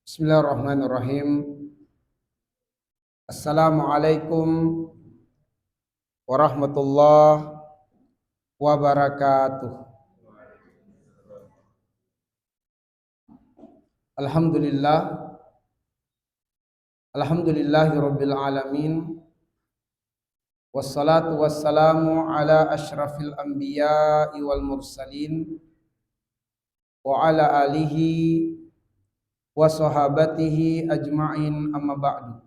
Bismillahirrahmanirrahim. Assalamualaikum warahmatullahi wabarakatuh. Alhamdulillah. Alhamdulillahirabbil alamin. Wassalatu wassalamu ala asyrafil anbiya'i wal mursalin wa ala alihi wa sahabatihi ajma'in, amma ba'du.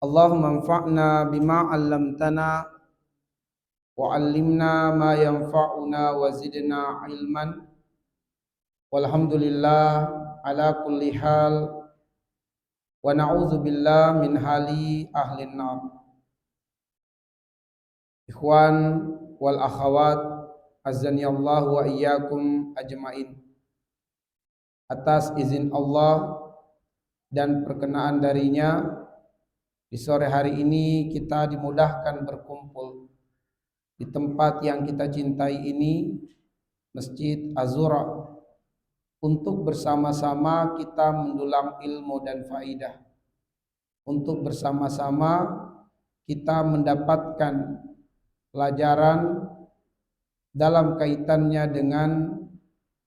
Allahumma anfa'na bima 'allamtana wa 'allimna ma yanfa'una wa zidna ilman. Walhamdulillah ala kulli hal wa na'udzubillah min hali ahlin nar. Ikhwan wal akhawat, azani Allah wa iyyakum ajmain. Atas izin Allah dan perkenaan darinya, di sore hari ini kita dimudahkan berkumpul di tempat yang kita cintai ini, Masjid Azura, untuk bersama-sama kita mendulang ilmu dan faidah, untuk bersama-sama kita mendapatkan pelajaran dalam kaitannya dengan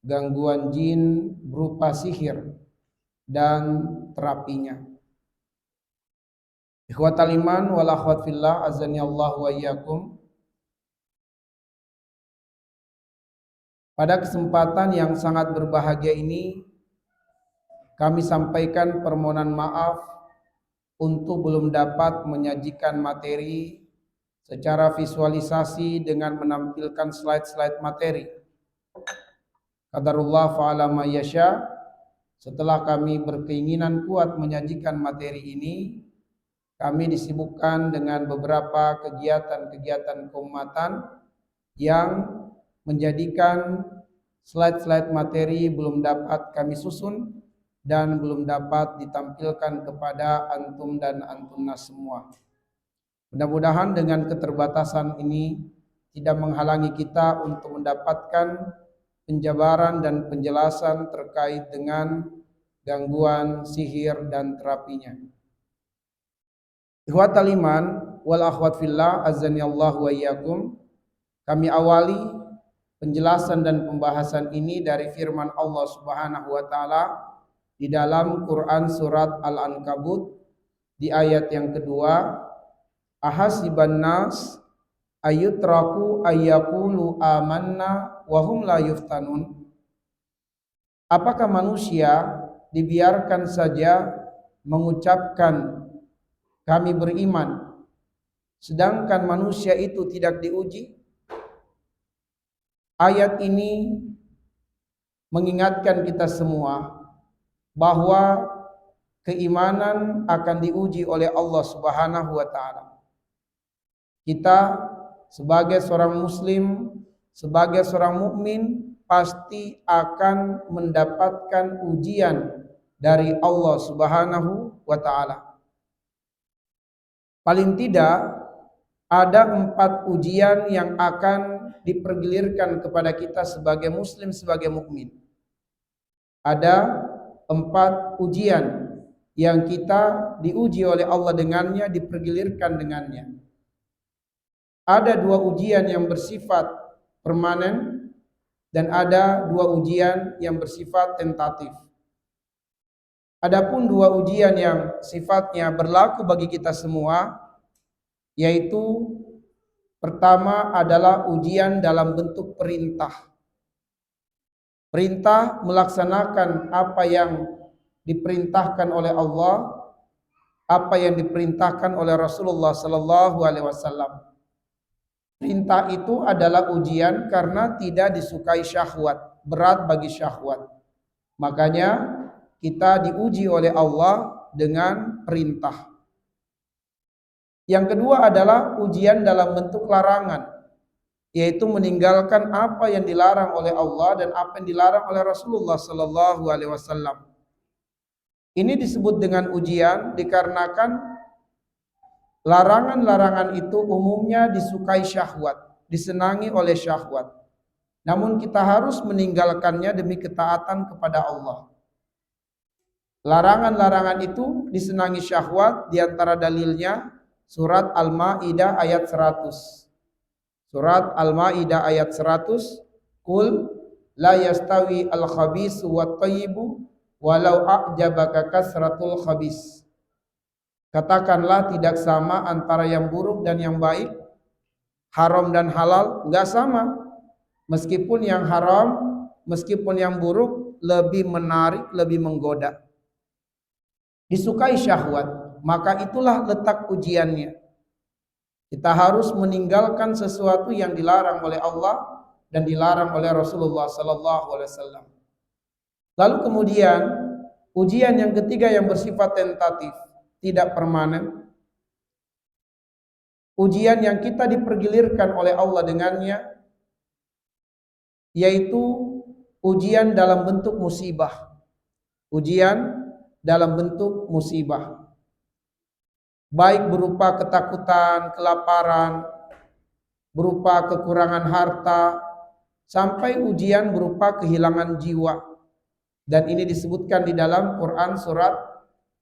gangguan jin berupa sihir dan terapinya. Ikhwatal iman wal akhwat fillah, azani Allah wa iyyakum. Pada kesempatan yang sangat berbahagia ini, kami sampaikan permohonan maaf untuk belum dapat menyajikan materi secara visualisasi dengan menampilkan slide-slide materi. Qadarullah fa'ala ma yasha. Setelah kami berkeinginan kuat menyajikan materi ini, kami disibukkan dengan beberapa kegiatan-kegiatan keumatan yang menjadikan slide-slide materi belum dapat kami susun dan belum dapat ditampilkan kepada antum dan antunnas semua. Mudah-mudahan dengan keterbatasan ini tidak menghalangi kita untuk mendapatkan penjabaran dan penjelasan terkait dengan gangguan sihir dan terapinya. Ikhwatal iman wal akhwat fillah, azani Allah wa iyyakum. Kami awali penjelasan dan pembahasan ini dari firman Allah Subhanahu wa taala di dalam Quran surat Al-Ankabut di ayat yang kedua, ahasiban nas ayyutraku ayyaqulu amanna wa hum la yuftanun. Apakah manusia dibiarkan saja mengucapkan kami beriman, sedangkan manusia itu tidak diuji? Ayat ini mengingatkan kita semua bahwa keimanan akan diuji oleh Allah Subhanahu wa taala. Kita sebagai seorang muslim, sebagai seorang mukmin, pasti akan mendapatkan ujian dari Allah Subhanahu wa taala. Paling tidak ada 4 ujian yang akan dipergilirkan kepada kita sebagai muslim, sebagai mukmin. Ada 4 ujian yang kita diuji oleh Allah dengannya, dipergilirkan dengannya. Ada 2 ujian yang bersifat permanen dan ada 2 ujian yang bersifat tentatif. Adapun 2 ujian yang sifatnya berlaku bagi kita semua, yaitu pertama adalah ujian dalam bentuk perintah. Perintah melaksanakan apa yang diperintahkan oleh Allah, apa yang diperintahkan oleh Rasulullah sallallahu alaihi wasallam. Perintah itu adalah ujian karena tidak disukai syahwat, berat bagi syahwat. Makanya kita diuji oleh Allah dengan perintah. Yang kedua adalah ujian dalam bentuk larangan, yaitu meninggalkan apa yang dilarang oleh Allah dan apa yang dilarang oleh Rasulullah sallallahu alaihi wasallam. Ini disebut dengan ujian dikarenakan larangan-larangan itu umumnya disukai syahwat, disenangi oleh syahwat. Namun kita harus meninggalkannya demi ketaatan kepada Allah. Larangan-larangan itu disenangi syahwat, di antara dalilnya surat Al-Maidah ayat 100. Surat Al-Maidah ayat 100, Qul la yastawi al-khabisu wat thayyibu walau a'jabaka kasratul khabis. Katakanlah tidak sama antara yang buruk dan yang baik, haram dan halal, enggak sama. Meskipun yang haram, meskipun yang buruk lebih menarik, lebih menggoda. Disukai syahwat, maka itulah letak ujiannya. Kita harus meninggalkan sesuatu yang dilarang oleh Allah dan dilarang oleh Rasulullah sallallahu alaihi wasallam. Lalu kemudian ujian yang ketiga yang bersifat tentatif, tidak permanen. Ujian yang kita dipergilirkan oleh Allah dengannya, yaitu ujian dalam bentuk musibah. Ujian dalam bentuk musibah. Baik berupa ketakutan, kelaparan, berupa kekurangan harta, sampai ujian berupa kehilangan jiwa. Dan ini disebutkan di dalam Quran surat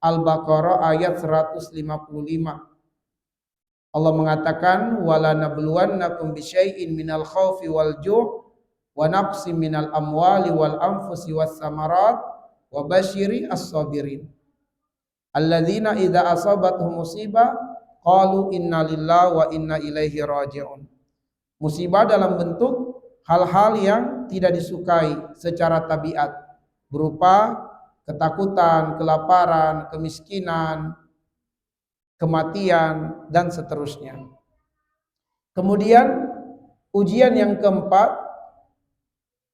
Al-Baqarah ayat 155. Allah mengatakan, wala nabluwannakum bisyai'in minal khaufi wal ju' wa naqsim minal amwali wal anfusi was samarat wa basyiri as-sabirin alladzina idza asabatuhum musibah qalu inna lillahi wa inna ilaihi raji'un. Musibah dalam bentuk hal-hal yang tidak disukai secara tabiat, berupa ketakutan, kelaparan, kemiskinan, kematian, dan seterusnya. Kemudian ujian yang keempat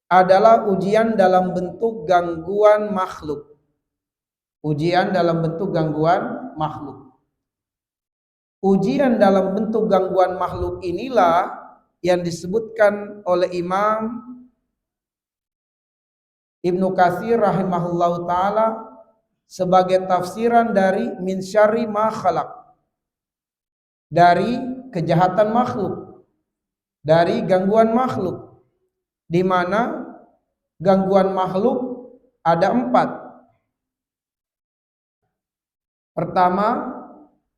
adalah ujian dalam bentuk gangguan makhluk. Ujian dalam bentuk gangguan makhluk. Ujian dalam bentuk gangguan makhluk inilah yang disebutkan oleh Imam Ibnu Katsir rahimahullahu taala sebagai tafsiran dari min syarri ma khalaq, dari kejahatan makhluk, dari gangguan makhluk, di mana gangguan makhluk ada 4. Pertama,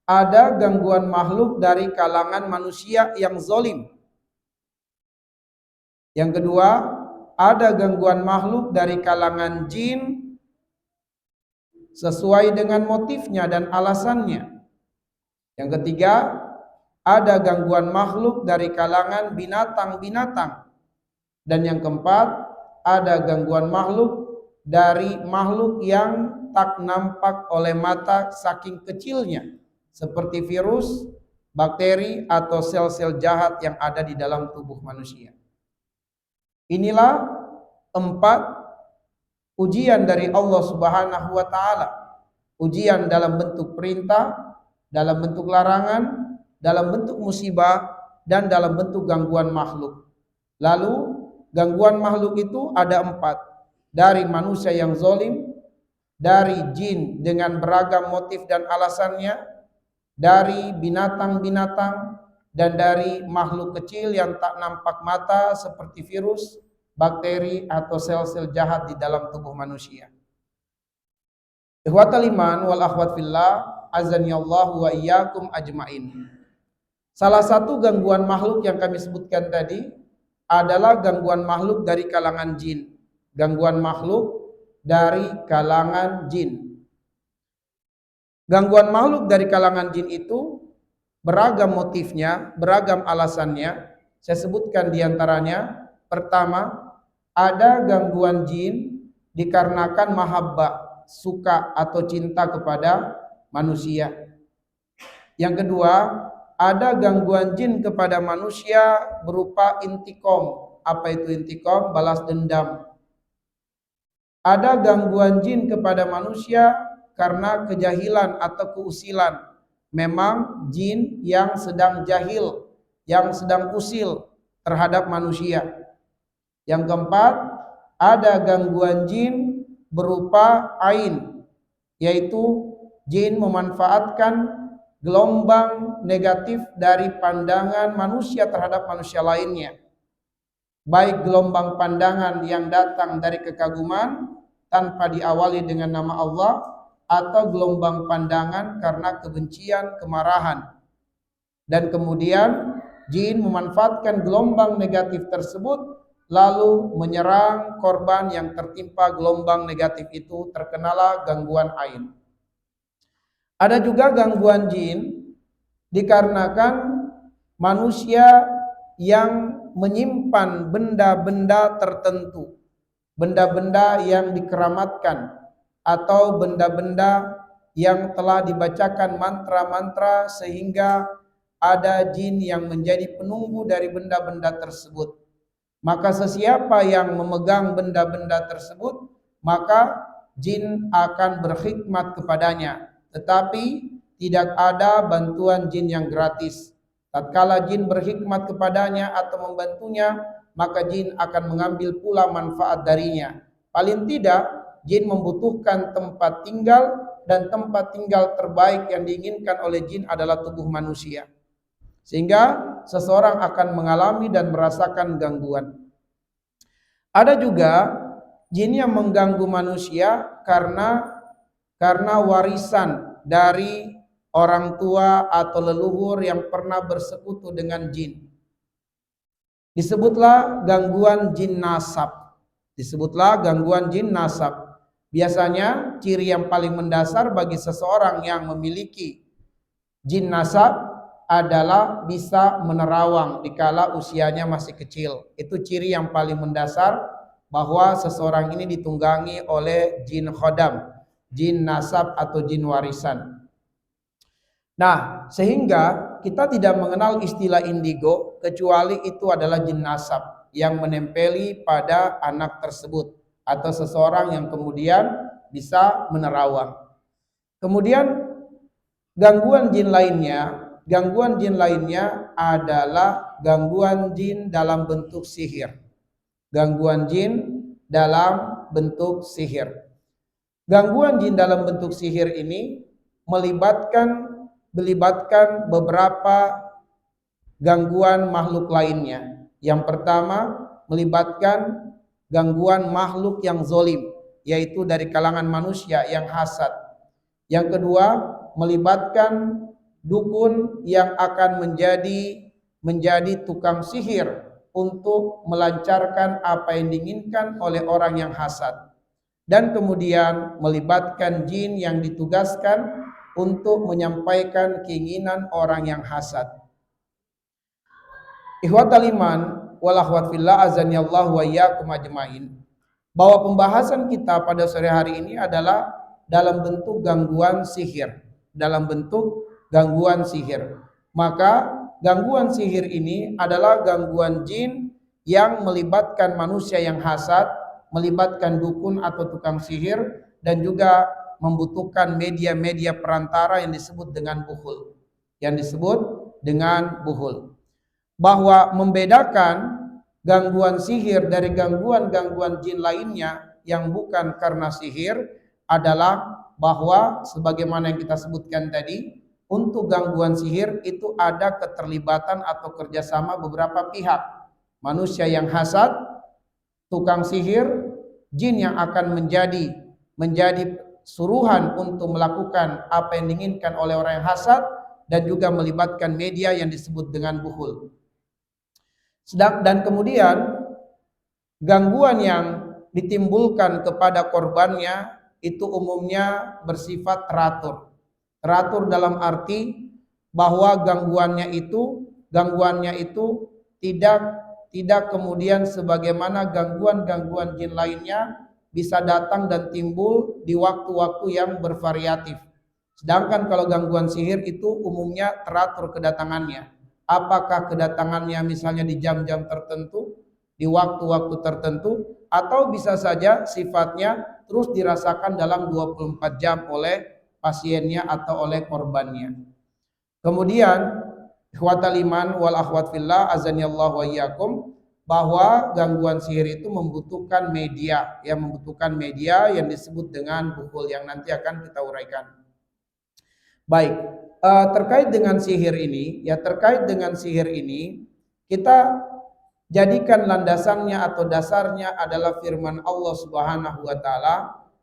ada gangguan makhluk dari kalangan manusia yang zalim. Yang kedua, ada gangguan makhluk dari kalangan jin sesuai dengan motifnya dan alasannya. Yang ketiga, ada gangguan makhluk dari kalangan binatang-binatang. Dan yang keempat, ada gangguan makhluk dari makhluk yang tak nampak oleh mata saking kecilnya, seperti virus, bakteri, atau sel-sel jahat yang ada di dalam tubuh manusia. Inilah 4 ujian dari Allah Subhanahu wa taala. Ujian dalam bentuk perintah, dalam bentuk larangan, dalam bentuk musibah, dan dalam bentuk gangguan makhluk. Lalu gangguan makhluk itu ada 4. Dari manusia yang zalim, dari jin dengan beragam motif dan alasannya, dari binatang-binatang, dan dari makhluk kecil yang tak nampak mata seperti virus, bakteri, atau sel-sel jahat di dalam tubuh manusia. Ikhwatal iman wal akhwat fillah, azanillahu wa iyyakum ajmain. Salah satu gangguan makhluk yang kami sebutkan tadi adalah gangguan makhluk dari kalangan jin. Gangguan makhluk dari kalangan jin. Gangguan makhluk dari kalangan jin itu beragam motifnya, beragam alasannya. Saya sebutkan diantaranya. Pertama, ada gangguan jin dikarenakan mahabbah, suka atau cinta kepada manusia. Yang kedua, ada gangguan jin kepada manusia berupa intikom. Apa itu intikom? Balas dendam. Ada gangguan jin kepada manusia karena kejahilan atau keusilan. Memang jin yang sedang jahil, yang sedang usil terhadap manusia. Yang keempat, ada gangguan jin berupa ain, yaitu jin memanfaatkan gelombang negatif dari pandangan manusia terhadap manusia lainnya. Baik gelombang pandangan yang datang dari kekaguman tanpa diawali dengan nama Allah, atau gelombang pandangan karena kebencian, kemarahan. Dan kemudian jin memanfaatkan gelombang negatif tersebut lalu menyerang korban yang tertimpa gelombang negatif itu, terkenalah gangguan ain. Ada juga gangguan jin dikarenakan manusia yang menyimpan benda-benda tertentu, benda-benda yang dikeramatkan atau benda-benda yang telah dibacakan mantra-mantra sehingga ada jin yang menjadi penunggu dari benda-benda tersebut. Maka sesiapa yang memegang benda-benda tersebut, maka jin akan berkhidmat kepadanya. Tetapi tidak ada bantuan jin yang gratis. Tatkala jin berkhidmat kepadanya atau membantunya, maka jin akan mengambil pula manfaat darinya. Paling tidak, jin membutuhkan tempat tinggal, dan tempat tinggal terbaik yang diinginkan oleh jin adalah tubuh manusia. Sehingga seseorang akan mengalami dan merasakan gangguan. Ada juga jin yang mengganggu manusia karena warisan dari orang tua atau leluhur yang pernah bersekutu dengan jin. Disebutlah gangguan jin nasab. Disebutlah gangguan jin nasab. Biasanya ciri yang paling mendasar bagi seseorang yang memiliki jin nasab adalah bisa menerawang dikala usianya masih kecil. Itu ciri yang paling mendasar bahwa seseorang ini ditunggangi oleh jin khodam, jin nasab atau jin warisan. Nah, sehingga kita tidak mengenal istilah indigo kecuali itu adalah jin nasab yang menempeli pada anak tersebut atau seseorang yang kemudian bisa menerawang. Kemudian gangguan jin lainnya adalah gangguan jin dalam bentuk sihir. Gangguan jin dalam bentuk sihir. Gangguan jin dalam bentuk sihir ini melibatkan beberapa gangguan makhluk lainnya. Yang pertama, melibatkan gangguan makhluk yang zolim, yaitu dari kalangan manusia yang hasad. Yang kedua, melibatkan dukun yang akan menjadi tukang sihir untuk melancarkan apa yang diinginkan oleh orang yang hasad. Dan kemudian melibatkan jin yang ditugaskan untuk menyampaikan keinginan orang yang hasad. Ikhwatal iman wal akhwat fillah azanillahu wa iyyakum ajmain. Bahwa pembahasan kita pada sore hari ini adalah dalam bentuk gangguan sihir, dalam bentuk gangguan sihir. Maka gangguan sihir ini adalah gangguan jin yang melibatkan manusia yang hasad, melibatkan dukun atau tukang sihir, dan juga membutuhkan media-media perantara yang disebut dengan buhul. Bahwa membedakan gangguan sihir dari gangguan-gangguan jin lainnya yang bukan karena sihir adalah bahwa sebagaimana yang kita sebutkan tadi, untuk gangguan sihir itu ada keterlibatan atau kerjasama beberapa pihak. Manusia yang hasad, tukang sihir, jin yang akan menjadi suruhan untuk melakukan apa yang diinginkan oleh orang yang hasad, dan juga melibatkan media yang disebut dengan buhul. Dan kemudian gangguan yang ditimbulkan kepada korbannya itu umumnya bersifat teratur. Teratur dalam arti bahwa gangguannya itu tidak kemudian sebagaimana gangguan-gangguan jin lainnya bisa datang dan timbul di waktu-waktu yang bervariatif. Sedangkan kalau gangguan sihir itu umumnya teratur kedatangannya. Apakah kedatangannya misalnya di jam-jam tertentu, di waktu-waktu tertentu, atau bisa saja sifatnya terus dirasakan dalam 24 jam oleh pasiennya atau oleh korbannya. Kemudian ikhwatal iman wal akhwat fillah azanillahu wa iyyakum, bahwa gangguan sihir itu membutuhkan media yang disebut dengan buhul yang nanti akan kita uraikan. Baik, terkait dengan sihir ini kita jadikan landasannya atau dasarnya adalah firman Allah Subhanahu wa taala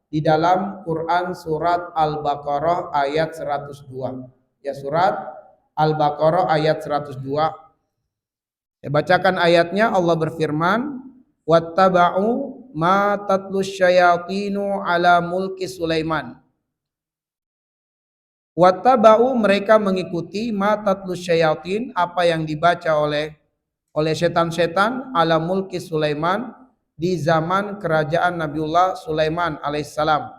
di dalam Quran surat Al-Baqarah ayat 102. Ya, surat Al-Baqarah ayat 102. Saya bacakan ayatnya. Allah berfirman, "Wattaba'u ma tatlus syayatinu ala mulki Sulaiman." Wattaba'u, mereka mengikuti ma tatlus syayatin, apa yang dibaca oleh setan-setan ala mulki Sulaiman, di zaman kerajaan Nabiullah Sulaiman alaihissalam.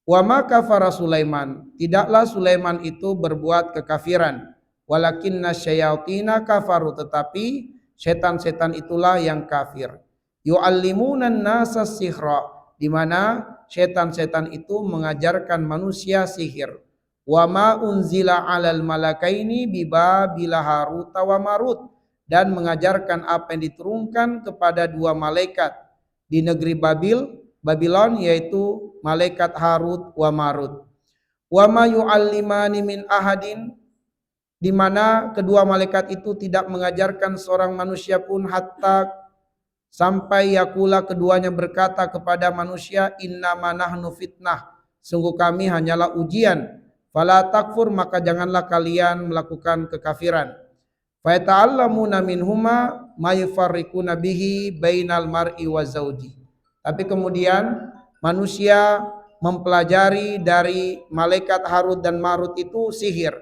Wa ma kafara Sulaiman, tidaklah Sulaiman itu berbuat kekafiran. Walakinna syayatina kafaru, tetapi setan-setan itulah yang kafir. Yu'allimunan nasa sihra, di mana setan-setan itu mengajarkan manusia sihir. Wa ma unzila 'alal malakaini bi Babila Harut wa Marut, dan mengajarkan apa yang diturunkan kepada dua malaikat di negeri Babylon, yaitu malaikat Harut wa Marut. Wa ma yu'allimani min ahadin, di mana kedua malaikat itu tidak mengajarkan seorang manusia pun, hatta, sampai yakula, keduanya berkata kepada manusia, innama nahnu fitnah, sungguh kami hanyalah ujian. Fala takfur, maka janganlah kalian melakukan kekafiran. Fa yata'allamuna minhuma ma yufarriquna bihi bainal mar'i wa zauji. Tapi kemudian manusia mempelajari dari malaikat Harut dan Marut itu sihir.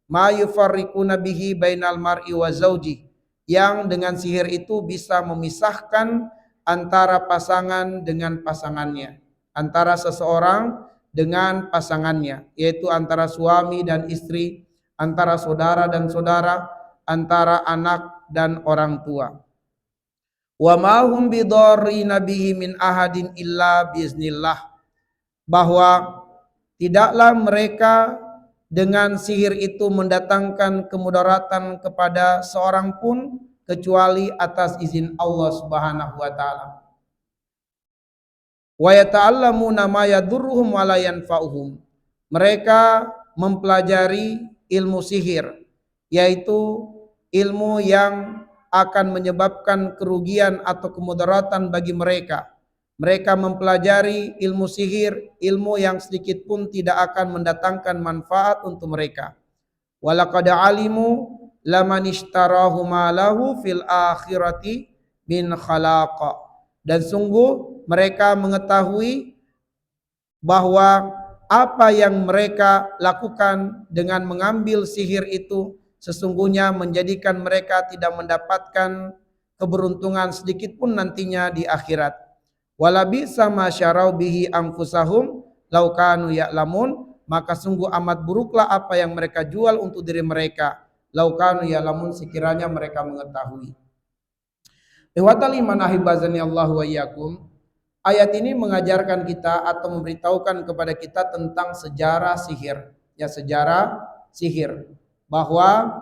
Ma yufarriquna bihi bainal mar'i wa zauji, yang dengan sihir itu bisa memisahkan antara pasangan dengan pasangannya, antara seseorang dengan pasangannya, yaitu antara suami dan istri, antara saudara dan saudara, antara anak dan orang tua. Wa ma hum bidarrina bihi min ahadin illa biiznillah, bahwa tidaklah mereka dengan sihir itu mendatangkan kemudaratan kepada seorang pun kecuali atas izin Allah Subhanahu wa taala. Wa yata'allamuna ma yadurruhum wa la yanfa'uhum, mereka mempelajari ilmu sihir, yaitu ilmu yang akan menyebabkan kerugian atau kemudaratan bagi mereka. Mereka mempelajari ilmu sihir, ilmu yang sedikit pun tidak akan mendatangkan manfaat untuk mereka. Walaqad alimu laman ishtarahu ma lahu fil akhirati min khalaqa, dan sungguh mereka mengetahui bahwa apa yang mereka lakukan dengan mengambil sihir itu sesungguhnya menjadikan mereka tidak mendapatkan keberuntungan sedikit pun nantinya di akhirat. Walabisa ma syarau bihi anfusahum law kanu ya'lamun, maka sungguh amat buruklah apa yang mereka jual untuk diri mereka, law kanu ya'lamun, sekiranya mereka mengetahui. Ihwatal iman ahibazani Allah wa iyyakum, ayat ini mengajarkan kita atau memberitahukan kepada kita tentang sejarah sihir, ya, sejarah sihir, bahwa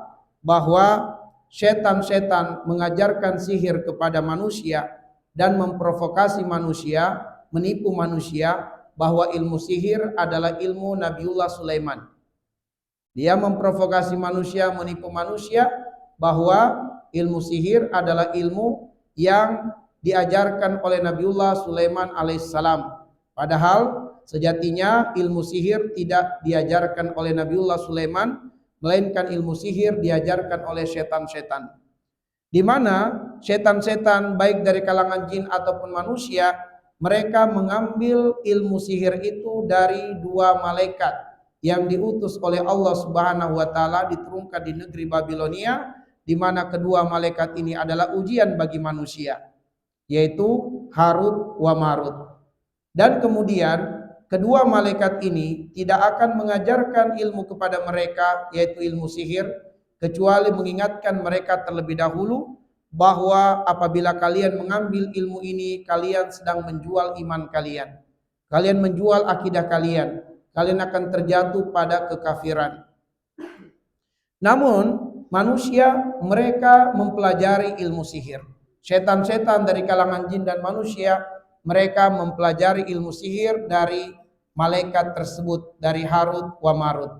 setan-setan mengajarkan sihir kepada manusia dan memprovokasi manusia, menipu manusia, bahwa ilmu sihir adalah ilmu Nabiullah Sulaiman. Dia memprovokasi manusia, menipu manusia bahwa ilmu sihir adalah ilmu yang diajarkan oleh Nabiullah Sulaiman alaihissalam. Padahal sejatinya ilmu sihir tidak diajarkan oleh Nabiullah Sulaiman, melainkan ilmu sihir diajarkan oleh setan-setan, di mana setan-setan baik dari kalangan jin ataupun manusia, mereka mengambil ilmu sihir itu dari dua malaikat yang diutus oleh Allah Subhanahu wa taala, diturunkan di negeri Babilonia, di mana kedua malaikat ini adalah ujian bagi manusia, yaitu Harut wa Marut. Dan kemudian kedua malaikat ini tidak akan mengajarkan ilmu kepada mereka, yaitu ilmu sihir, kecuali mengingatkan mereka terlebih dahulu bahwa apabila kalian mengambil ilmu ini, kalian sedang menjual iman kalian, kalian menjual akidah kalian, kalian akan terjatuh pada kekafiran. Namun manusia, mereka mempelajari ilmu sihir. Setan-setan dari kalangan jin dan manusia, mereka mempelajari ilmu sihir dari malaikat tersebut, dari Harut wa Marut.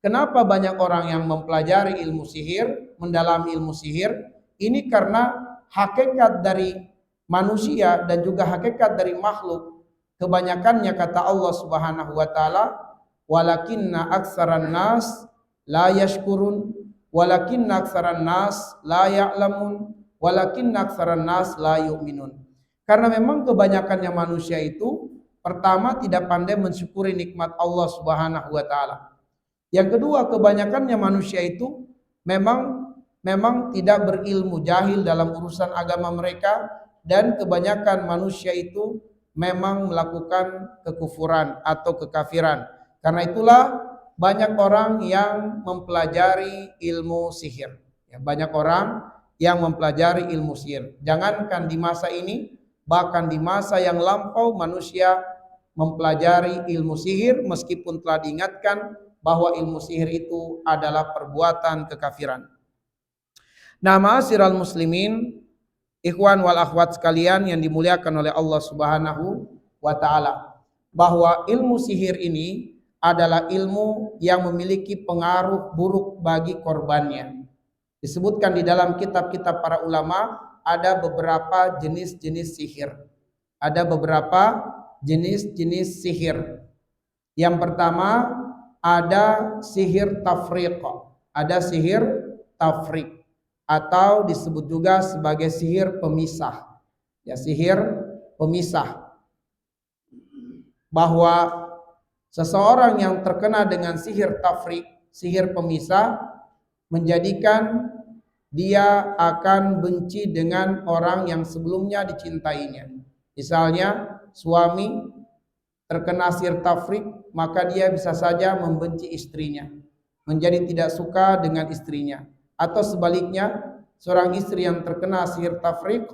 Kenapa banyak orang yang mempelajari ilmu sihir, mendalami ilmu sihir? Ini karena hakikat dari manusia dan juga hakikat dari makhluk, Kebanyakannya kata Allah Subhanahu wa taala, walakinna aktsaran nas la yashkurun, walakinna aktsaran nas la ya'lamun, walakinna aktsaran nas la yu'minun. Karena memang kebanyakannya manusia itu pertama tidak pandai mensyukuri nikmat Allah Subhanahu wa taala. Yang kedua, kebanyakannya manusia itu memang tidak berilmu, jahil dalam urusan agama mereka, dan kebanyakan manusia itu memang melakukan kekufuran atau kekafiran. Karena itulah banyak orang yang mempelajari ilmu sihir. Ya, banyak orang yang mempelajari ilmu sihir. Jangankan di masa ini, bahkan di masa yang lampau manusia mempelajari ilmu sihir meskipun telah diingatkan bahwa ilmu sihir itu adalah perbuatan kekafiran. Nah, ma'asyiral muslimin, ikhwan wal akhwat sekalian yang dimuliakan oleh Allah Subhanahu wa taala, bahwa ilmu sihir ini adalah ilmu yang memiliki pengaruh buruk bagi korbannya. Disebutkan di dalam kitab-kitab para ulama ada beberapa jenis-jenis sihir. Ada beberapa jenis-jenis sihir. Yang pertama ada sihir tafriq, ada sihir tafriq atau disebut juga sebagai sihir pemisah. Ya, sihir pemisah. Bahwa seseorang yang terkena dengan sihir tafriq, sihir pemisah, menjadikan dia akan benci dengan orang yang sebelumnya dicintainya. Misalnya suami terkena sihir tafriq, maka dia bisa saja membenci istrinya, menjadi tidak suka dengan istrinya. Atau sebaliknya, seorang istri yang terkena sihir tafriq,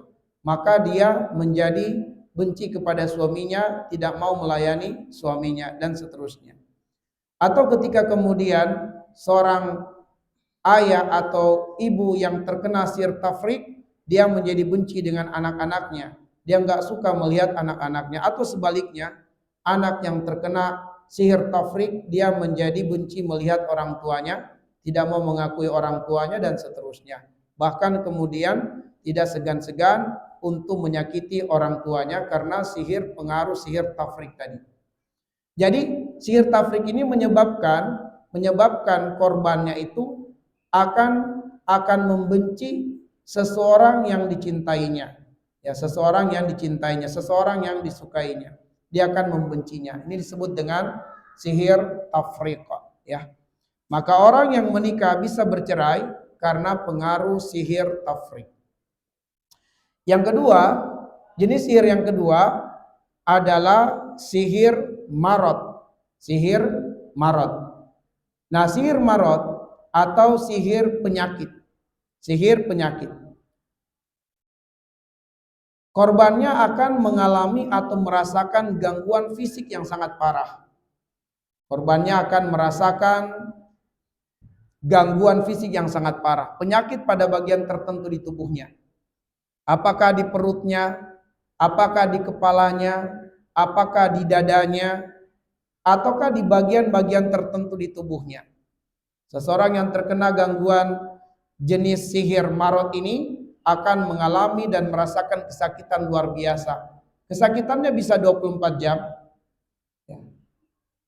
maka dia menjadi benci kepada suaminya, tidak mau melayani suaminya, dan seterusnya. Atau ketika kemudian seorang ayah atau ibu yang terkena sihir tafriq, dia menjadi benci dengan anak-anaknya, dia nggak suka melihat anak-anaknya. Atau sebaliknya, anak yang terkena sihir tafriq, dia menjadi benci melihat orang tuanya, tidak mau mengakui orang tuanya, dan seterusnya. Bahkan kemudian tidak segan-segan untuk menyakiti orang tuanya karena pengaruh sihir tafriq tadi. Jadi sihir tafriq ini menyebabkan korbannya itu akan membenci seseorang yang dicintainya. Ya, seseorang yang dicintainya, seseorang yang disukainya, dia akan membencinya. Ini disebut dengan sihir tafriq, ya. Maka orang yang menikah bisa bercerai karena pengaruh sihir tafriq. Yang kedua, jenis sihir yang kedua adalah sihir marot. Sihir marot. Nah, sihir marot atau sihir penyakit. Sihir penyakit. Korbannya akan mengalami atau merasakan gangguan fisik yang sangat parah. Korbannya akan merasakan gangguan fisik yang sangat parah. Penyakit pada bagian tertentu di tubuhnya. Apakah di perutnya, apakah di kepalanya, apakah di dadanya, ataukah di bagian-bagian tertentu di tubuhnya. Seseorang yang terkena gangguan jenis sihir marot ini akan mengalami dan merasakan kesakitan luar biasa. Kesakitannya bisa 24 jam.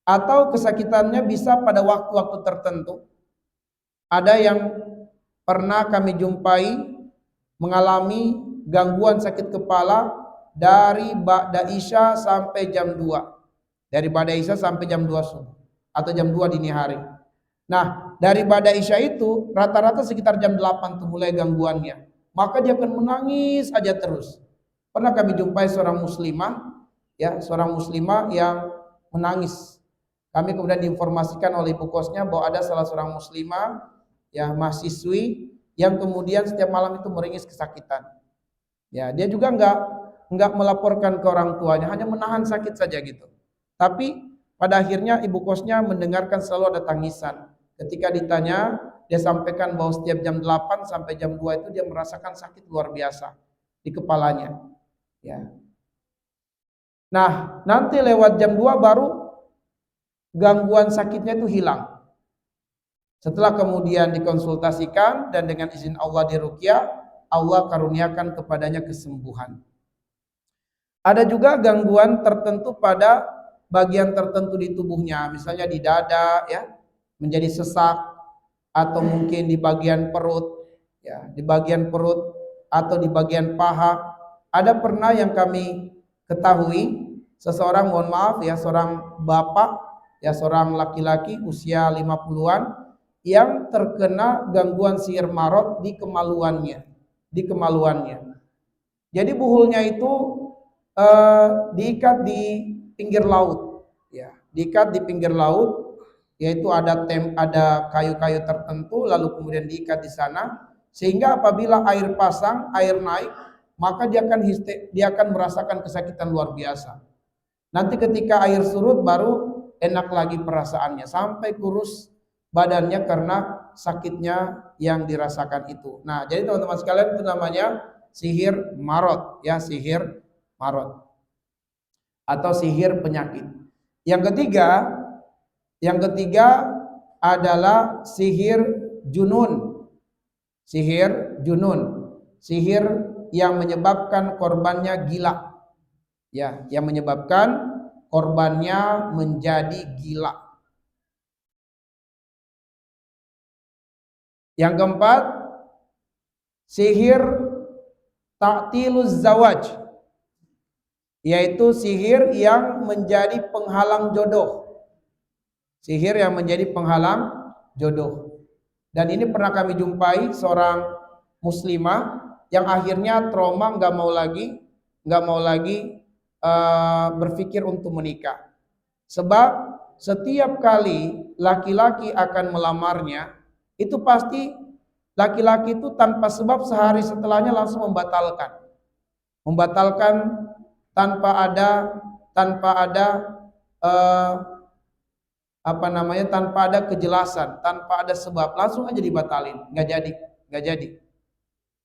Atau kesakitannya bisa pada waktu-waktu tertentu. Ada yang pernah kami jumpai mengalami gangguan sakit kepala dari ba'da Isya sampai jam 2. Dari ba'da Isya sampai jam 2 subuh atau jam 2 dini hari. Nah, dari ba'da Isya itu rata-rata sekitar jam 8 tuh mulai gangguannya. Maka dia akan menangis aja terus. Pernah kami jumpai seorang muslimah, ya, seorang muslimah yang menangis. Kami kemudian diinformasikan oleh ibu kosnya bahwa ada salah seorang muslimah, ya, mahasiswi yang kemudian setiap malam itu meringis kesakitan. Ya, dia juga enggak melaporkan ke orang tuanya, hanya menahan sakit saja gitu. Tapi pada akhirnya ibu kosnya mendengarkan selalu ada tangisan. Ketika ditanya, dia sampaikan bahwa setiap jam 8 sampai jam 2 itu dia merasakan sakit luar biasa di kepalanya. Ya. Nah, nanti lewat jam 2 baru gangguan sakitnya itu hilang. Setelah kemudian dikonsultasikan dan dengan izin Allah diruqyah, Allah karuniakan kepadanya kesembuhan. Ada juga gangguan tertentu pada bagian tertentu di tubuhnya, misalnya di dada ya, menjadi sesak, atau mungkin di bagian perut ya, di bagian perut atau di bagian paha. Ada pernah yang kami ketahui seseorang, mohon maaf ya, seorang bapak ya, seorang laki-laki usia 50-an yang terkena gangguan sihir marot di kemaluannya, di kemaluannya. Jadi buhulnya itu diikat di pinggir laut, ya, diikat di pinggir laut, yaitu ada kayu-kayu tertentu, lalu kemudian diikat di sana, sehingga apabila air pasang, air naik, maka dia akan merasakan kesakitan luar biasa. Nanti ketika air surut baru enak lagi perasaannya, sampai kurus badannya karena sakitnya yang dirasakan itu. Nah, jadi teman-teman sekalian, itu namanya sihir marot ya, sihir marot atau sihir penyakit. Yang ketiga adalah sihir junun. Sihir junun, sihir yang menyebabkan korbannya gila. Ya, yang menyebabkan korbannya menjadi gila. Yang keempat, sihir ta'tiluz zawaj, yaitu sihir yang menjadi penghalang jodoh. Sihir yang menjadi penghalang jodoh. Dan ini pernah kami jumpai seorang muslimah yang akhirnya trauma, nggak mau lagi berpikir untuk menikah. Sebab setiap kali laki-laki akan melamarnya, itu pasti laki-laki itu tanpa sebab sehari setelahnya langsung membatalkan tanpa ada eh, tanpa ada kejelasan, tanpa ada sebab, langsung aja dibatalin, nggak jadi.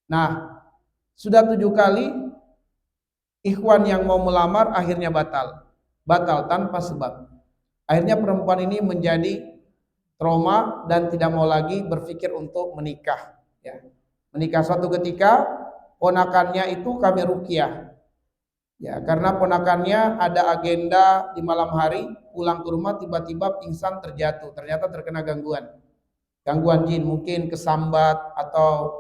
Nah, sudah 7 kali ikhwan yang mau melamar akhirnya batal tanpa sebab. Akhirnya perempuan ini menjadi trauma dan tidak mau lagi berpikir untuk menikah. Ya. Menikah. Suatu ketika ponakannya itu kami ruqyah. Ya, karena ponakannya ada agenda di malam hari, pulang ke rumah tiba-tiba pingsan, terjatuh, ternyata terkena gangguan jin, mungkin kesambat atau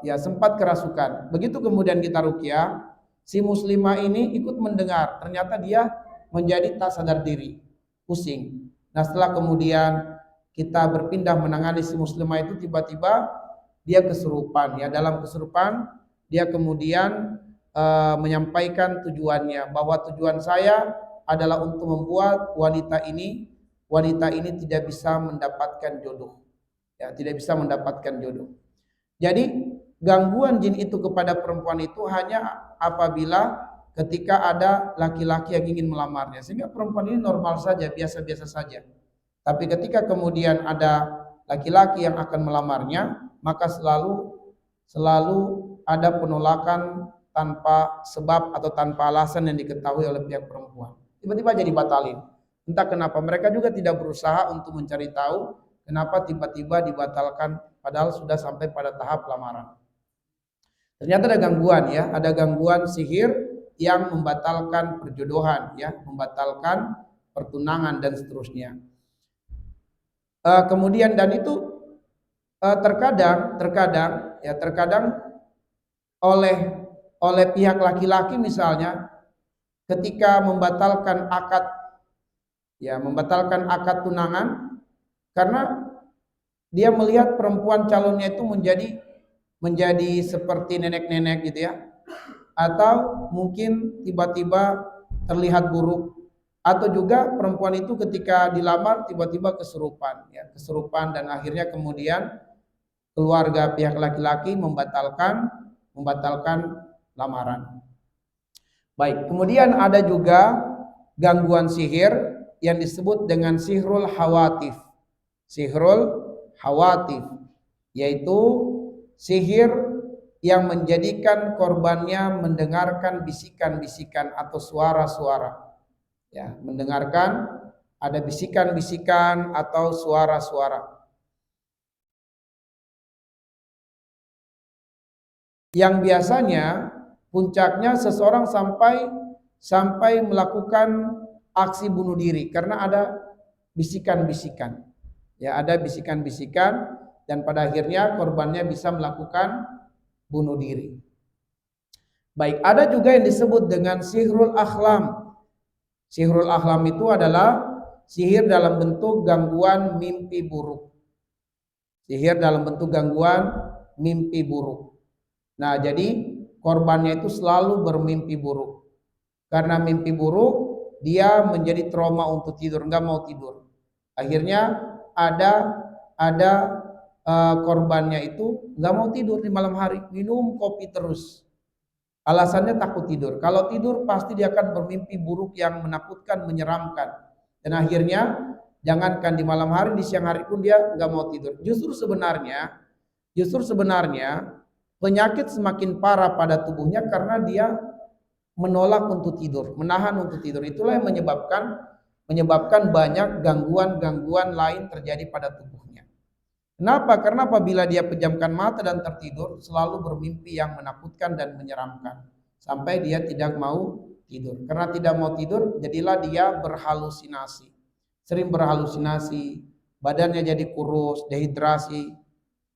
ya sempat kerasukan. Begitu kemudian kita ruqyah, si muslimah ini ikut mendengar, ternyata dia menjadi tak sadar diri, pusing. Nah, setelah kemudian kita berpindah menangani si muslimah itu, tiba-tiba dia kesurupan. Ya, dalam kesurupan dia kemudian menyampaikan tujuannya, bahwa tujuan saya adalah untuk membuat wanita ini tidak bisa mendapatkan jodoh. Ya, tidak bisa mendapatkan jodoh. Jadi gangguan jin itu kepada perempuan itu hanya apabila ketika ada laki-laki yang ingin melamarnya, sehingga perempuan ini normal saja, biasa-biasa saja. Tapi ketika kemudian ada laki-laki yang akan melamarnya, maka selalu ada penolakan tanpa sebab atau tanpa alasan yang diketahui oleh pihak perempuan. Tiba-tiba jadi batalin. Entah kenapa, mereka juga tidak berusaha untuk mencari tahu kenapa tiba-tiba dibatalkan padahal sudah sampai pada tahap lamaran. Ternyata ada gangguan ya, ada gangguan sihir yang membatalkan perjodohan ya, membatalkan pertunangan dan seterusnya. Kemudian dan itu terkadang oleh pihak laki-laki misalnya, ketika membatalkan akad tunangan, karena dia melihat perempuan calonnya itu menjadi seperti nenek-nenek gitu ya, atau mungkin tiba-tiba terlihat buruk, atau juga perempuan itu ketika dilamar tiba-tiba kesurupan dan akhirnya kemudian keluarga pihak laki-laki membatalkan lamaran. Baik, kemudian ada juga gangguan sihir yang disebut dengan sihrul hawatif. Sihrul hawatif yaitu sihir yang menjadikan korbannya mendengarkan bisikan-bisikan atau suara-suara. Ya, mendengarkan ada bisikan-bisikan atau suara-suara yang biasanya puncaknya seseorang sampai melakukan aksi bunuh diri karena ada bisikan-bisikan. Ya, ada bisikan-bisikan dan pada akhirnya korbannya bisa melakukan bunuh diri. Baik, ada juga yang disebut dengan sihrul akhlam. Sihrul akhlam itu adalah sihir dalam bentuk gangguan mimpi buruk. Sihir dalam bentuk gangguan mimpi buruk. Nah, jadi korbannya itu selalu bermimpi buruk. Karena mimpi buruk, dia menjadi trauma untuk tidur, nggak mau tidur. Akhirnya ada korbannya itu nggak mau tidur di malam hari, minum kopi terus. Alasannya takut tidur. Kalau tidur pasti dia akan bermimpi buruk yang menakutkan, menyeramkan. Dan akhirnya jangankan di malam hari, di siang hari pun dia nggak mau tidur. Justru sebenarnya penyakit semakin parah pada tubuhnya karena dia menolak untuk tidur, menahan untuk tidur. Itulah yang menyebabkan banyak gangguan-gangguan lain terjadi pada tubuhnya. Kenapa? Karena apabila dia pejamkan mata dan tertidur, selalu bermimpi yang menakutkan dan menyeramkan. Sampai dia tidak mau tidur. Karena tidak mau tidur, jadilah dia berhalusinasi. Sering berhalusinasi, badannya jadi kurus, dehidrasi.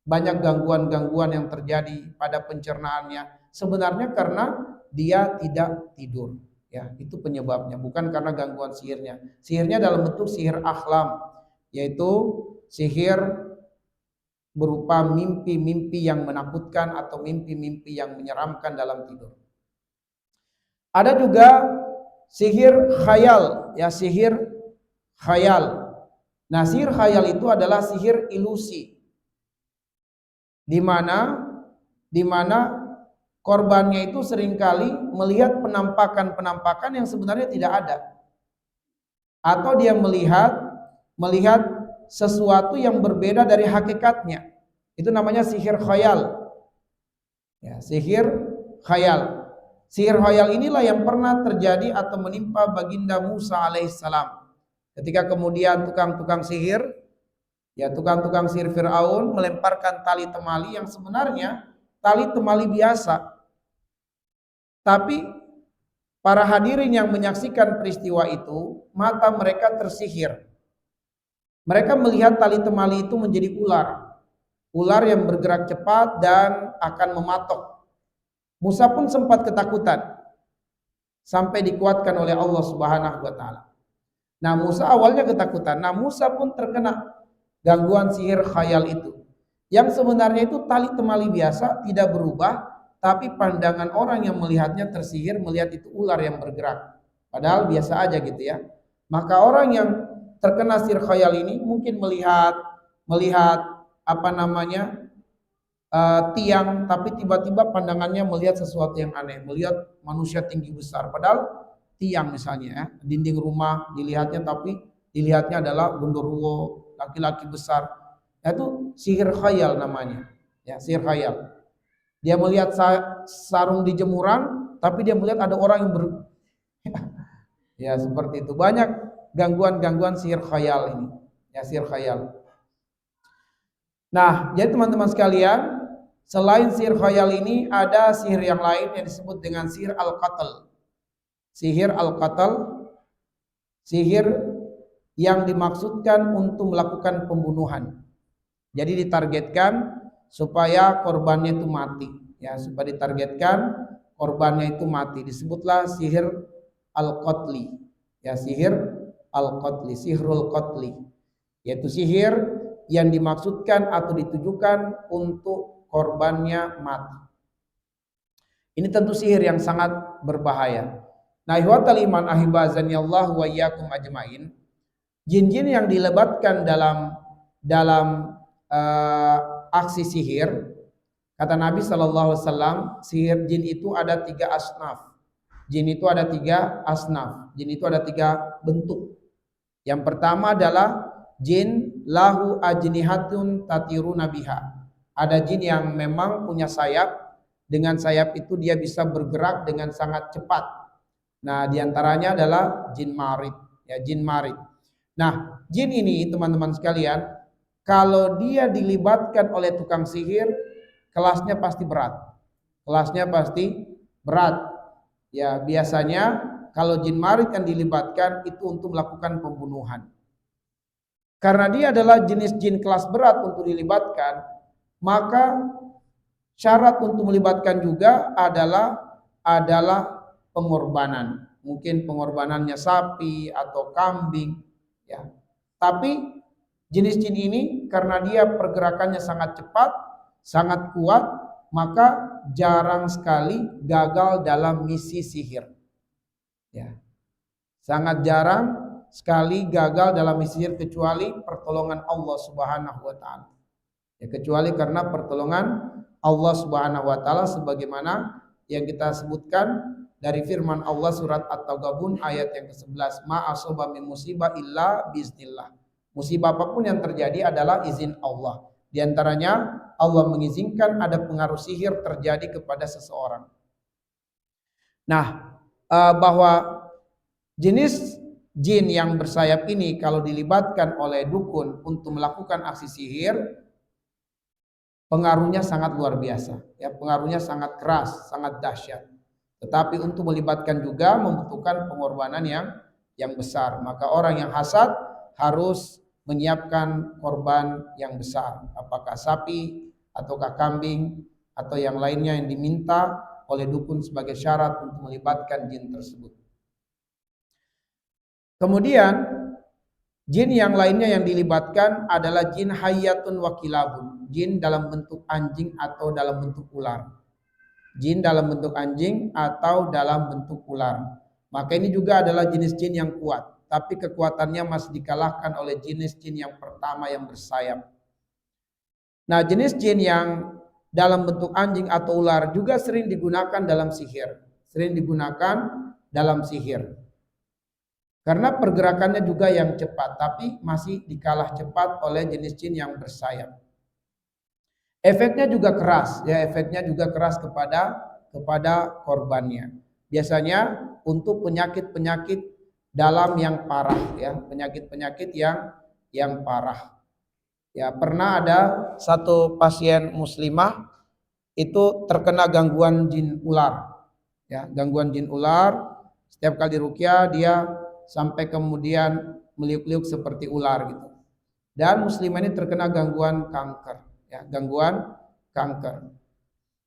Banyak gangguan-gangguan yang terjadi pada pencernaannya. Sebenarnya karena dia tidak tidur. Ya, itu penyebabnya, bukan karena gangguan sihirnya. Sihirnya dalam bentuk sihir akhlam, yaitu sihir berupa mimpi-mimpi yang menakutkan atau mimpi-mimpi yang menyeramkan dalam tidur. Ada juga sihir khayal, ya, sihir khayal. Nah, sihir khayal itu adalah sihir ilusi, di mana korbannya itu seringkali melihat penampakan-penampakan yang sebenarnya tidak ada, atau dia melihat sesuatu yang berbeda dari hakikatnya. Itu namanya sihir khayal. Ya, sihir khayal. Sihir khayal inilah yang pernah terjadi atau menimpa baginda Musa alaihissalam. Ketika kemudian tukang-tukang sihir Fir'aun melemparkan tali temali yang sebenarnya tali temali biasa. Tapi para hadirin yang menyaksikan peristiwa itu, mata mereka tersihir. Mereka melihat tali temali itu menjadi ular yang bergerak cepat dan akan mematok. Musa pun sempat ketakutan sampai dikuatkan oleh Allah Subhanahu wa taala. Nah, Musa awalnya ketakutan. Nah, Musa pun terkena gangguan sihir khayal itu. Yang sebenarnya itu tali temali biasa, tidak berubah, tapi pandangan orang yang melihatnya tersihir, melihat itu ular yang bergerak. Padahal biasa aja gitu ya. Maka orang yang terkena sihir khayal ini mungkin melihat tiang, tapi tiba-tiba pandangannya melihat sesuatu yang aneh, melihat manusia tinggi besar, padahal tiang misalnya ya, dinding rumah dilihatnya, tapi dilihatnya adalah genderuwo, laki-laki besar. Itu sihir khayal namanya, ya, sihir khayal. Dia melihat sarung di jemuran, tapi dia melihat ada orang yang ya, seperti itu. Banyak gangguan-gangguan sihir khayal ini, ya, sihir khayal. Nah, jadi teman-teman sekalian, selain sihir khayal ini ada sihir yang lain yang disebut dengan sihir al-qatl. Sihir al-qatl, sihir yang dimaksudkan untuk melakukan pembunuhan. Jadi ditargetkan supaya korbannya itu mati, ya, supaya ditargetkan korbannya itu mati. Disebutlah sihir al-qatli. Ya, sihir al-qatli, sihrul qatli, yaitu sihir yang dimaksudkan atau ditujukan untuk korbannya mati. Ini tentu sihir yang sangat berbahaya. Nah, ihwatal iman ahibazani Allah wa iyyakum ajmain. Jin-jin yang dilebatkan dalam aksi sihir, kata Nabi SAW, sihir jin itu ada 3 asnaf. Jin itu ada 3 asnaf. Jin itu ada 3 bentuk. Yang pertama adalah jin lahu ajnihatun tatiruna biha. Ada jin yang memang punya sayap. Dengan sayap itu dia bisa bergerak dengan sangat cepat. Nah, diantaranya adalah jin marid, ya, jin marid. Nah, jin ini teman-teman sekalian, kalau dia dilibatkan oleh tukang sihir, kelasnya pasti berat. Kelasnya pasti berat. Ya, biasanya kalau jin marid yang dilibatkan itu untuk melakukan pembunuhan. Karena dia adalah jenis jin kelas berat untuk dilibatkan, maka syarat untuk melibatkan juga adalah pengorbanan. Mungkin pengorbanannya sapi atau kambing, ya. Tapi jenis jin ini karena dia pergerakannya sangat cepat, sangat kuat, maka jarang sekali gagal dalam misi sihir. Ya. Sangat jarang sekali gagal dalam misi sihir kecuali pertolongan Allah Subhanahu wa taala. Ya, kecuali karena pertolongan Allah Subhanahu wa taala sebagaimana yang kita sebutkan dari firman Allah surat At-Taghabun ayat yang ke-11, ma asaba min musibah illa biiznillah. Musibah apapun yang terjadi adalah izin Allah. Di antaranya Allah mengizinkan ada pengaruh sihir terjadi kepada seseorang. Nah, bahwa jenis jin yang bersayap ini kalau dilibatkan oleh dukun untuk melakukan aksi sihir, pengaruhnya sangat luar biasa, ya, pengaruhnya sangat keras, sangat dahsyat. Tetapi untuk melibatkan juga membutuhkan pengorbanan yang besar. Maka orang yang hasad harus menyiapkan korban yang besar, apakah sapi ataukah kambing atau yang lainnya yang diminta oleh dukun sebagai syarat untuk melibatkan jin tersebut. Kemudian jin yang lainnya yang dilibatkan adalah jin hayyatun wa kilabun, jin dalam bentuk anjing atau dalam bentuk ular. Jin dalam bentuk anjing atau dalam bentuk ular. Maka ini juga adalah jenis jin yang kuat, tapi kekuatannya masih dikalahkan oleh jenis jin yang pertama yang bersayap. Nah, jenis jin yang dalam bentuk anjing atau ular juga sering digunakan dalam sihir. Sering digunakan dalam sihir. Karena pergerakannya juga yang cepat, tapi masih dikalah cepat oleh jenis jin yang bersayap. Efeknya juga keras, ya, efeknya juga keras kepada korbannya. Biasanya untuk penyakit-penyakit dalam yang parah, ya, penyakit-penyakit yang parah. Ya, pernah ada satu pasien muslimah itu terkena gangguan jin ular. Ya, gangguan jin ular, setiap kali ruqyah dia sampai kemudian meliuk-liuk seperti ular gitu. Dan muslimah ini terkena gangguan kanker. Ya, gangguan kanker.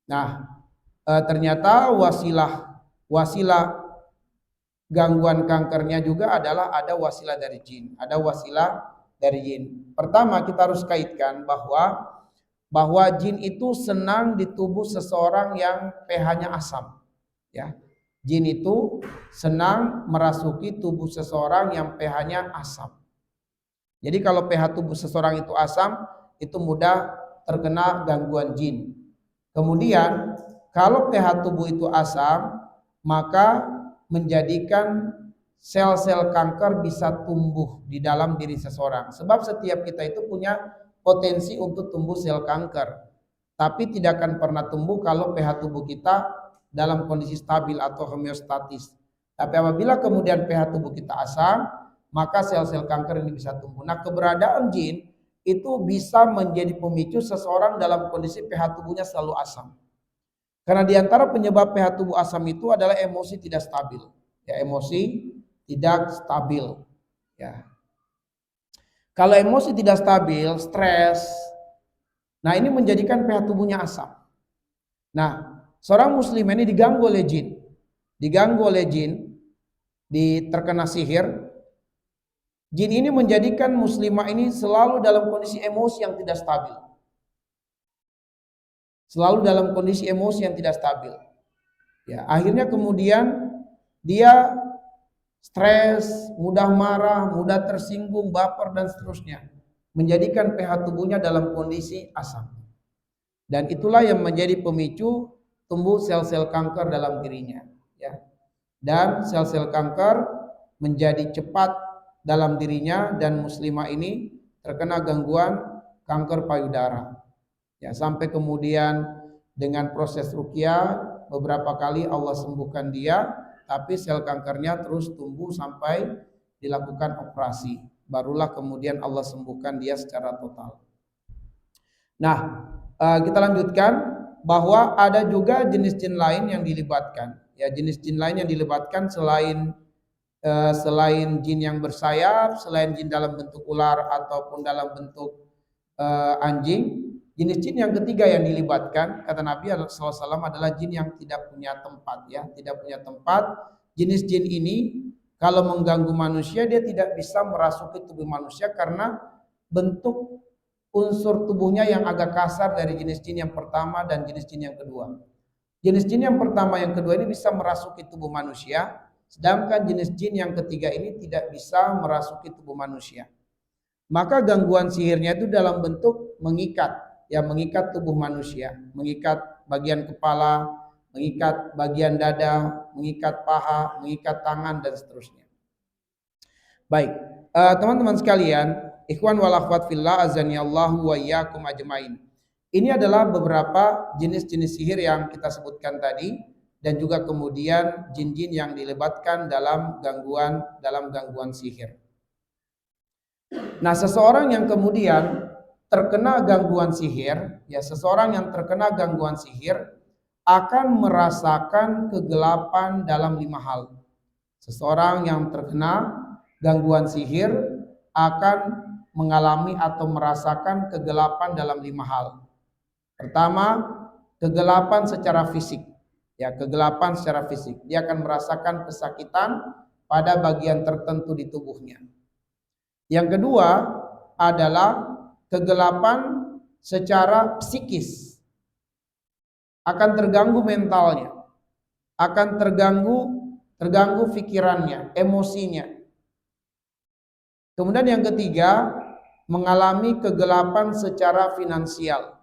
Nah, ternyata wasilah gangguan kankernya juga adalah ada wasilah dari jin, ada wasilah dari jin. Pertama kita harus kaitkan bahwa jin itu senang di tubuh seseorang yang pH-nya asam. Ya, jin itu senang merasuki tubuh seseorang yang pH-nya asam. Jadi kalau pH tubuh seseorang itu asam, itu mudah terkena gangguan jin. Kemudian kalau pH tubuh itu asam, maka menjadikan sel-sel kanker bisa tumbuh di dalam diri seseorang. Sebab setiap kita itu punya potensi untuk tumbuh sel kanker, tapi tidak akan pernah tumbuh kalau pH tubuh kita dalam kondisi stabil atau homeostatis. Tapi apabila kemudian pH tubuh kita asam, maka sel-sel kanker ini bisa tumbuh. Nah, keberadaan jin itu bisa menjadi pemicu seseorang dalam kondisi pH tubuhnya selalu asam. Karena diantara penyebab pH tubuh asam itu adalah emosi tidak stabil. Ya, emosi tidak stabil. Ya. Kalau emosi tidak stabil, stres, nah ini menjadikan pH tubuhnya asam. Nah, seorang muslim ini diganggu oleh jin. Terkena sihir. Jin ini menjadikan muslimah ini selalu dalam kondisi emosi yang tidak stabil. Selalu dalam kondisi emosi yang tidak stabil. Ya, akhirnya kemudian dia stres, mudah marah, mudah tersinggung, baper dan seterusnya. Menjadikan pH tubuhnya dalam kondisi asam. Dan itulah yang menjadi pemicu tumbuh sel-sel kanker dalam dirinya. Ya. Dan sel-sel kanker menjadi cepat dalam dirinya dan muslimah ini terkena gangguan kanker payudara. Ya, sampai kemudian dengan proses ruqyah beberapa kali Allah sembuhkan dia, tapi sel kankernya terus tumbuh sampai dilakukan operasi. Barulah kemudian Allah sembuhkan dia secara total. Nah, kita lanjutkan. bahwa ada juga jenis jin lain yang dilibatkan. Ya, jenis jin lain yang dilibatkan selain jin yang bersayap, selain jin dalam bentuk ular ataupun dalam bentuk anjing. Jenis jin yang ketiga yang dilibatkan, kata Nabi SAW, adalah jin yang tidak punya tempat, ya, tidak punya tempat. Jenis jin ini kalau mengganggu manusia, dia tidak bisa merasuki tubuh manusia karena bentuk unsur tubuhnya yang agak kasar dari jenis jin yang pertama dan jenis jin yang kedua. Jenis jin yang pertama yang kedua ini bisa merasuki tubuh manusia, sedangkan jenis jin yang ketiga ini tidak bisa merasuki tubuh manusia. Maka gangguan sihirnya itu dalam bentuk mengikat, ya, mengikat tubuh manusia, mengikat bagian kepala, mengikat bagian dada, mengikat paha, mengikat tangan, dan seterusnya. Baik, teman-teman sekalian, ikhwan wal akhwat fillah, azanillahu wa iyyakum ajmain. Ini adalah beberapa jenis-jenis sihir yang kita sebutkan tadi, dan juga kemudian jin-jin yang dilibatkan dalam gangguan sihir. Nah, seseorang yang kemudian terkena gangguan sihir, ya, seseorang yang terkena gangguan sihir akan merasakan kegelapan dalam 5 hal. Seseorang yang terkena gangguan sihir akan mengalami atau merasakan kegelapan dalam 5 hal. Pertama, kegelapan secara fisik. Ya, kegelapan secara fisik. Dia akan merasakan kesakitan pada bagian tertentu di tubuhnya. Yang kedua adalah kegelapan secara psikis. Akan terganggu mentalnya, akan terganggu pikirannya, emosinya. Kemudian yang ketiga, mengalami kegelapan secara finansial.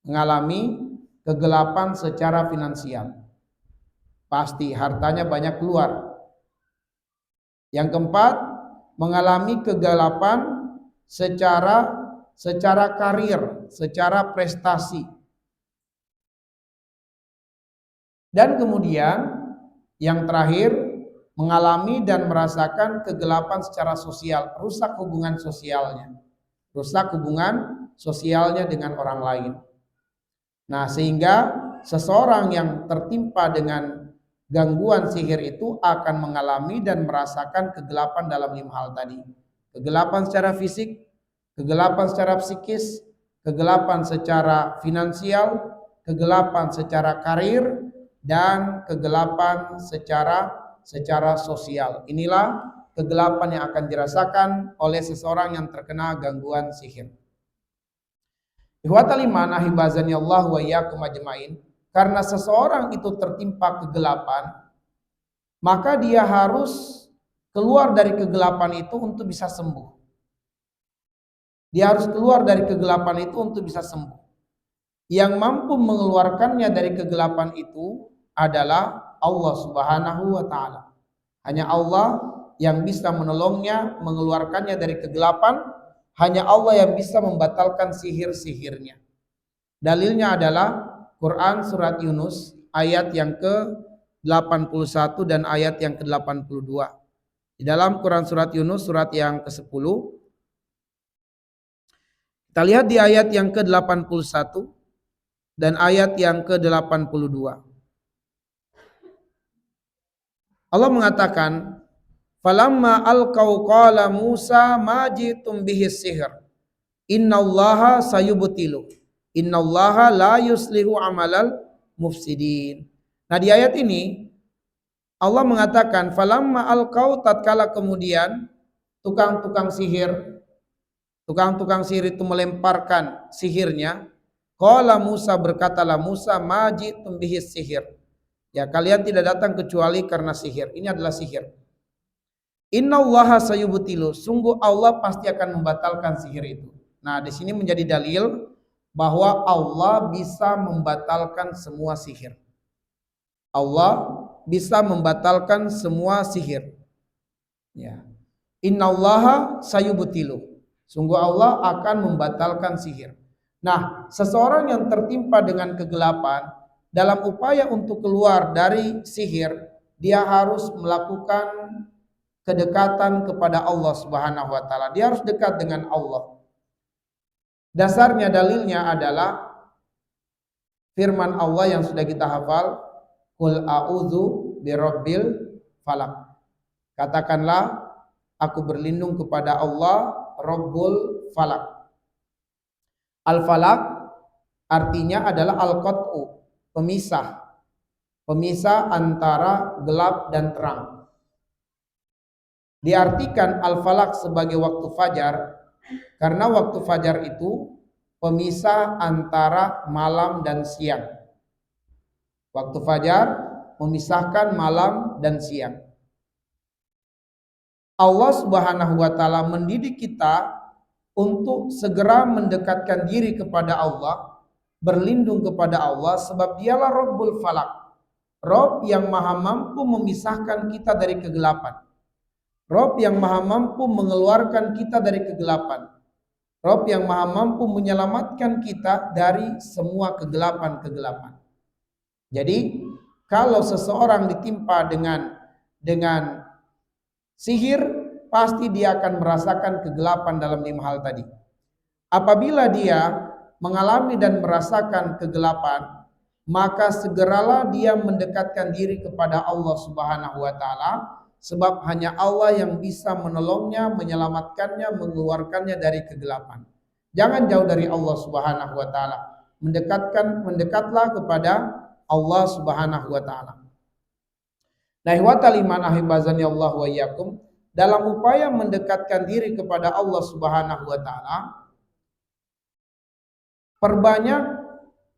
Mengalami kegelapan secara finansial. Pasti hartanya banyak keluar. Yang keempat, mengalami kegelapan secara karir, secara prestasi. Dan kemudian yang terakhir, mengalami dan merasakan kegelapan secara sosial, rusak hubungan sosialnya. Rusak hubungan sosialnya dengan orang lain. Nah, sehingga seseorang yang tertimpa dengan gangguan sihir itu akan mengalami dan merasakan kegelapan dalam 5 hal tadi. Kegelapan secara fisik, kegelapan secara psikis, kegelapan secara finansial, kegelapan secara karir, dan kegelapan secara sosial. Inilah kegelapan yang akan dirasakan oleh seseorang yang terkena gangguan sihir. Ihwatal iman ahibazani Allah wa iyyakum ajmain. Karena seseorang itu tertimpa kegelapan, maka dia harus keluar dari kegelapan itu untuk bisa sembuh. Dia harus keluar dari kegelapan itu untuk bisa sembuh. Yang mampu mengeluarkannya dari kegelapan itu adalah Allah Subhanahu wa ta'ala. Hanya Allah yang bisa menolongnya, mengeluarkannya dari kegelapan. Hanya Allah yang bisa membatalkan sihir-sihirnya. Dalilnya adalah Quran surat Yunus ayat yang ke-81 dan ayat yang ke-82. Di dalam Quran surat Yunus surat yang ke-10, kita lihat di ayat yang ke-81 dan ayat yang ke-82. Allah mengatakan, "Falamma alqau qala Musa ma jitum bihi sihr. Innallaha sayubtilu. Innallaha la yuslihu amalal mufsidin." Nah, di ayat ini Allah mengatakan, "Falamma alqau," tatkala kemudian tukang-tukang sihir itu melemparkan sihirnya, qala Musa, berkatalah Musa, ma jitum bihi sihir. Ya, kalian tidak datang kecuali karena sihir. Ini adalah sihir. Innallaha sayubtilu, sungguh Allah pasti akan membatalkan sihir itu. Nah, di sini menjadi dalil bahwa Allah bisa membatalkan semua sihir. Allah bisa membatalkan semua sihir. Ya. Innallaha sayubtilu, sungguh Allah akan membatalkan sihir. Nah, seseorang yang tertimpa dengan kegelapan, dalam upaya untuk keluar dari sihir, dia harus melakukan kedekatan kepada Allah Subhanahu wa ta'ala. Dia harus dekat dengan Allah. Dasarnya, dalilnya adalah firman Allah yang sudah kita hafal, qul a'udzu birabbil falaq. Katakanlah aku berlindung kepada Allah Rabbul Falaq. Al-Falaq artinya adalah al-qat'u, pemisah. Pemisah antara gelap dan terang. Diartikan al-falaq sebagai waktu fajar karena waktu fajar itu pemisah antara malam dan siang. Waktu fajar memisahkan malam dan siang. Allah Subhanahu wa taala mendidik kita untuk segera mendekatkan diri kepada Allah, berlindung kepada Allah sebab dialah Rabbul Falaq. Rob yang maha mampu memisahkan kita dari kegelapan. Rob yang maha mampu mengeluarkan kita dari kegelapan. Rob yang maha mampu menyelamatkan kita dari semua kegelapan-kegelapan. Jadi kalau seseorang ditimpa dengan sihir, pasti dia akan merasakan kegelapan dalam 5 hal tadi. Apabila dia mengalami dan merasakan kegelapan, maka segeralah dia mendekatkan diri kepada Allah Subhanahu wa taala sebab hanya Allah yang bisa menolongnya, menyelamatkannya, mengeluarkannya dari kegelapan. Jangan jauh dari Allah Subhanahu wa taala. Mendekatlah kepada Allah Subhanahu wa taala. Nah, ihwatal iman ahibazani Allah wa iyyakum, dalam upaya mendekatkan diri kepada Allah Subhanahu wa taala, perbanyak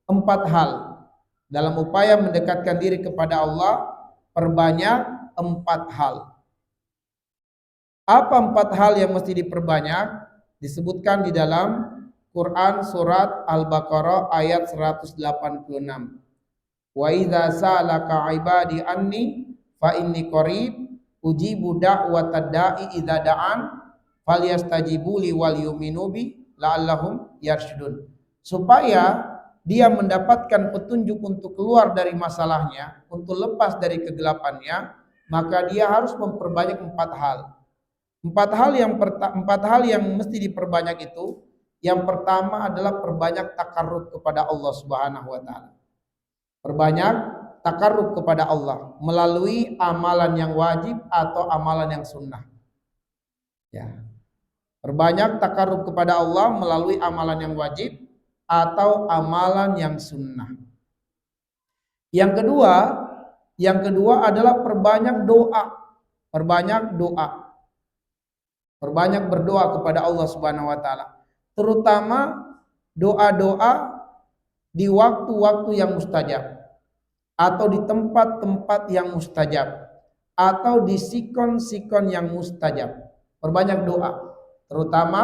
4 hal. Dalam upaya mendekatkan diri kepada Allah, perbanyak 4 hal. Apa 4 hal yang mesti diperbanyak? Disebutkan di dalam Quran surat Al-Baqarah ayat 186. Wa idza sa'alaka 'ibadi anni fa inni qarib ujibu da'watad da'i idza da'an falyastajibu li wal yu'minu bi la'allahum yarshudun. Supaya dia mendapatkan petunjuk untuk keluar dari masalahnya, untuk lepas dari kegelapannya, maka dia harus memperbanyak 4 hal. 4 hal yang mesti diperbanyak itu, yang pertama adalah perbanyak takarrub kepada Allah Subhanahu wa taala. Perbanyak takarrub kepada Allah melalui amalan yang wajib atau amalan yang sunnah. Ya. Perbanyak takarrub kepada Allah melalui amalan yang wajib atau amalan yang sunnah. Yang kedua adalah perbanyak doa. Perbanyak doa. Perbanyak berdoa kepada Allah Subhanahu wa taala. Terutama doa-doa di waktu-waktu yang mustajab atau di tempat-tempat yang mustajab atau di sikon-sikon yang mustajab. Perbanyak doa, terutama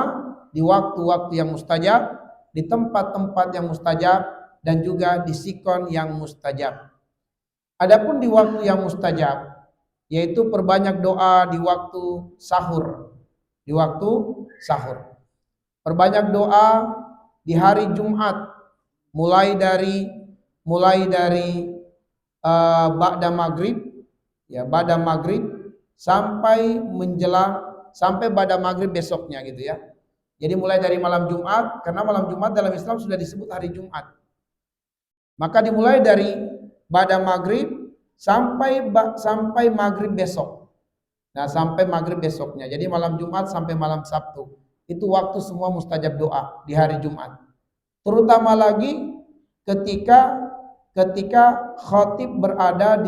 di waktu-waktu yang mustajab, di tempat-tempat yang mustajab, dan juga di sikon yang mustajab. Adapun di waktu yang mustajab, yaitu perbanyak doa di waktu sahur. Di waktu sahur. Perbanyak doa di hari Jumat, mulai dari ba'da maghrib, ya ba'da maghrib sampai ba'da maghrib besoknya gitu ya. Jadi mulai dari malam Jumat, karena malam Jumat dalam Islam sudah disebut hari Jumat. Maka dimulai dari ba'da maghrib sampai maghrib besok. Nah, sampai maghrib besoknya. Jadi malam Jumat sampai malam Sabtu. Itu waktu semua mustajab doa di hari Jumat. Terutama lagi ketika khatib berada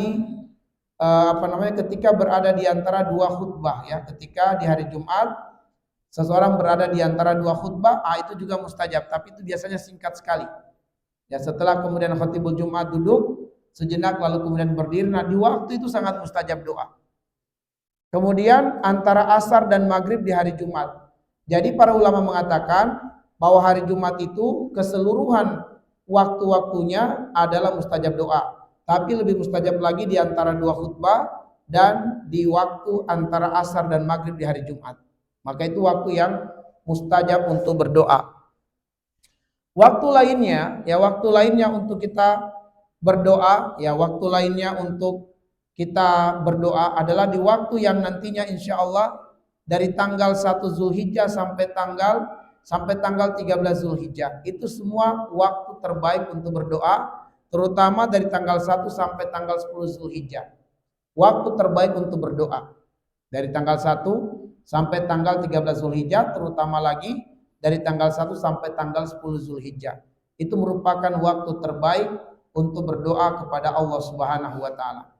ketika berada di antara 2 khutbah ya. Ketika di hari Jumat seseorang berada di antara 2 khutbah, itu juga mustajab, tapi itu biasanya singkat sekali. Ya, setelah kemudian khatibul Jumat duduk sejenak lalu kemudian berdiri, nah di waktu itu sangat mustajab doa. Kemudian antara asar dan maghrib di hari Jumat. Jadi para ulama mengatakan bahwa hari Jumat itu keseluruhan waktu-waktunya adalah mustajab doa. Tapi lebih mustajab lagi di antara 2 khutbah dan di waktu antara asar dan maghrib di hari Jumat. Maka itu waktu yang mustajab untuk berdoa. Waktu lainnya untuk kita berdoa, adalah di waktu yang nantinya insya Allah dari tanggal 1 Zulhijjah sampai tanggal 13 Zulhijjah. Itu semua waktu terbaik untuk berdoa terutama dari tanggal 1 sampai tanggal 10 Zulhijjah. Waktu terbaik untuk berdoa. Dari tanggal 1 sampai tanggal 13 Zulhijjah, terutama lagi dari tanggal 1 sampai tanggal 10 Zulhijjah. Itu merupakan waktu terbaik untuk berdoa kepada Allah Subhanahu wa taala.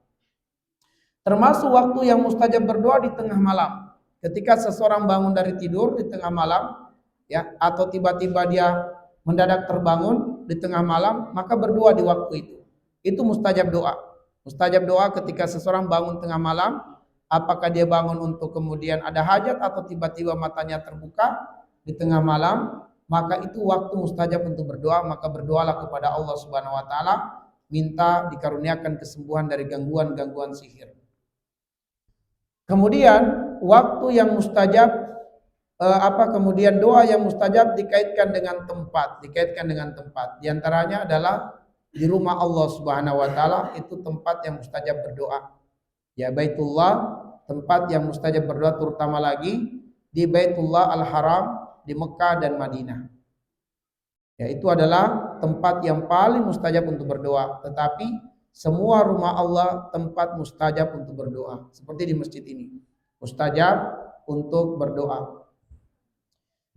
Termasuk waktu yang mustajab berdoa di tengah malam. Ketika seseorang bangun dari tidur di tengah malam, ya, atau tiba-tiba dia mendadak terbangun di tengah malam, maka berdoa di waktu itu. Itu mustajab doa. Mustajab doa ketika seseorang bangun tengah malam, apakah dia bangun untuk kemudian ada hajat atau tiba-tiba matanya terbuka di tengah malam, maka itu waktu mustajab untuk berdoa. Maka berdoalah kepada Allah Subhanahu wa taala, minta dikaruniakan kesembuhan dari gangguan-gangguan sihir. Kemudian waktu yang mustajab, kemudian doa yang mustajab dikaitkan dengan tempat, Di antaranya adalah di rumah Allah Subhanahu wa taala, itu tempat yang mustajab berdoa. Ya, Baitullah, tempat yang mustajab berdoa, terutama lagi di Baitullah Al-Haram di Mekah dan Madinah. Ya, itu adalah tempat yang paling mustajab untuk berdoa. Tetapi semua rumah Allah tempat mustajab untuk berdoa. Seperti di masjid ini, mustajab untuk berdoa.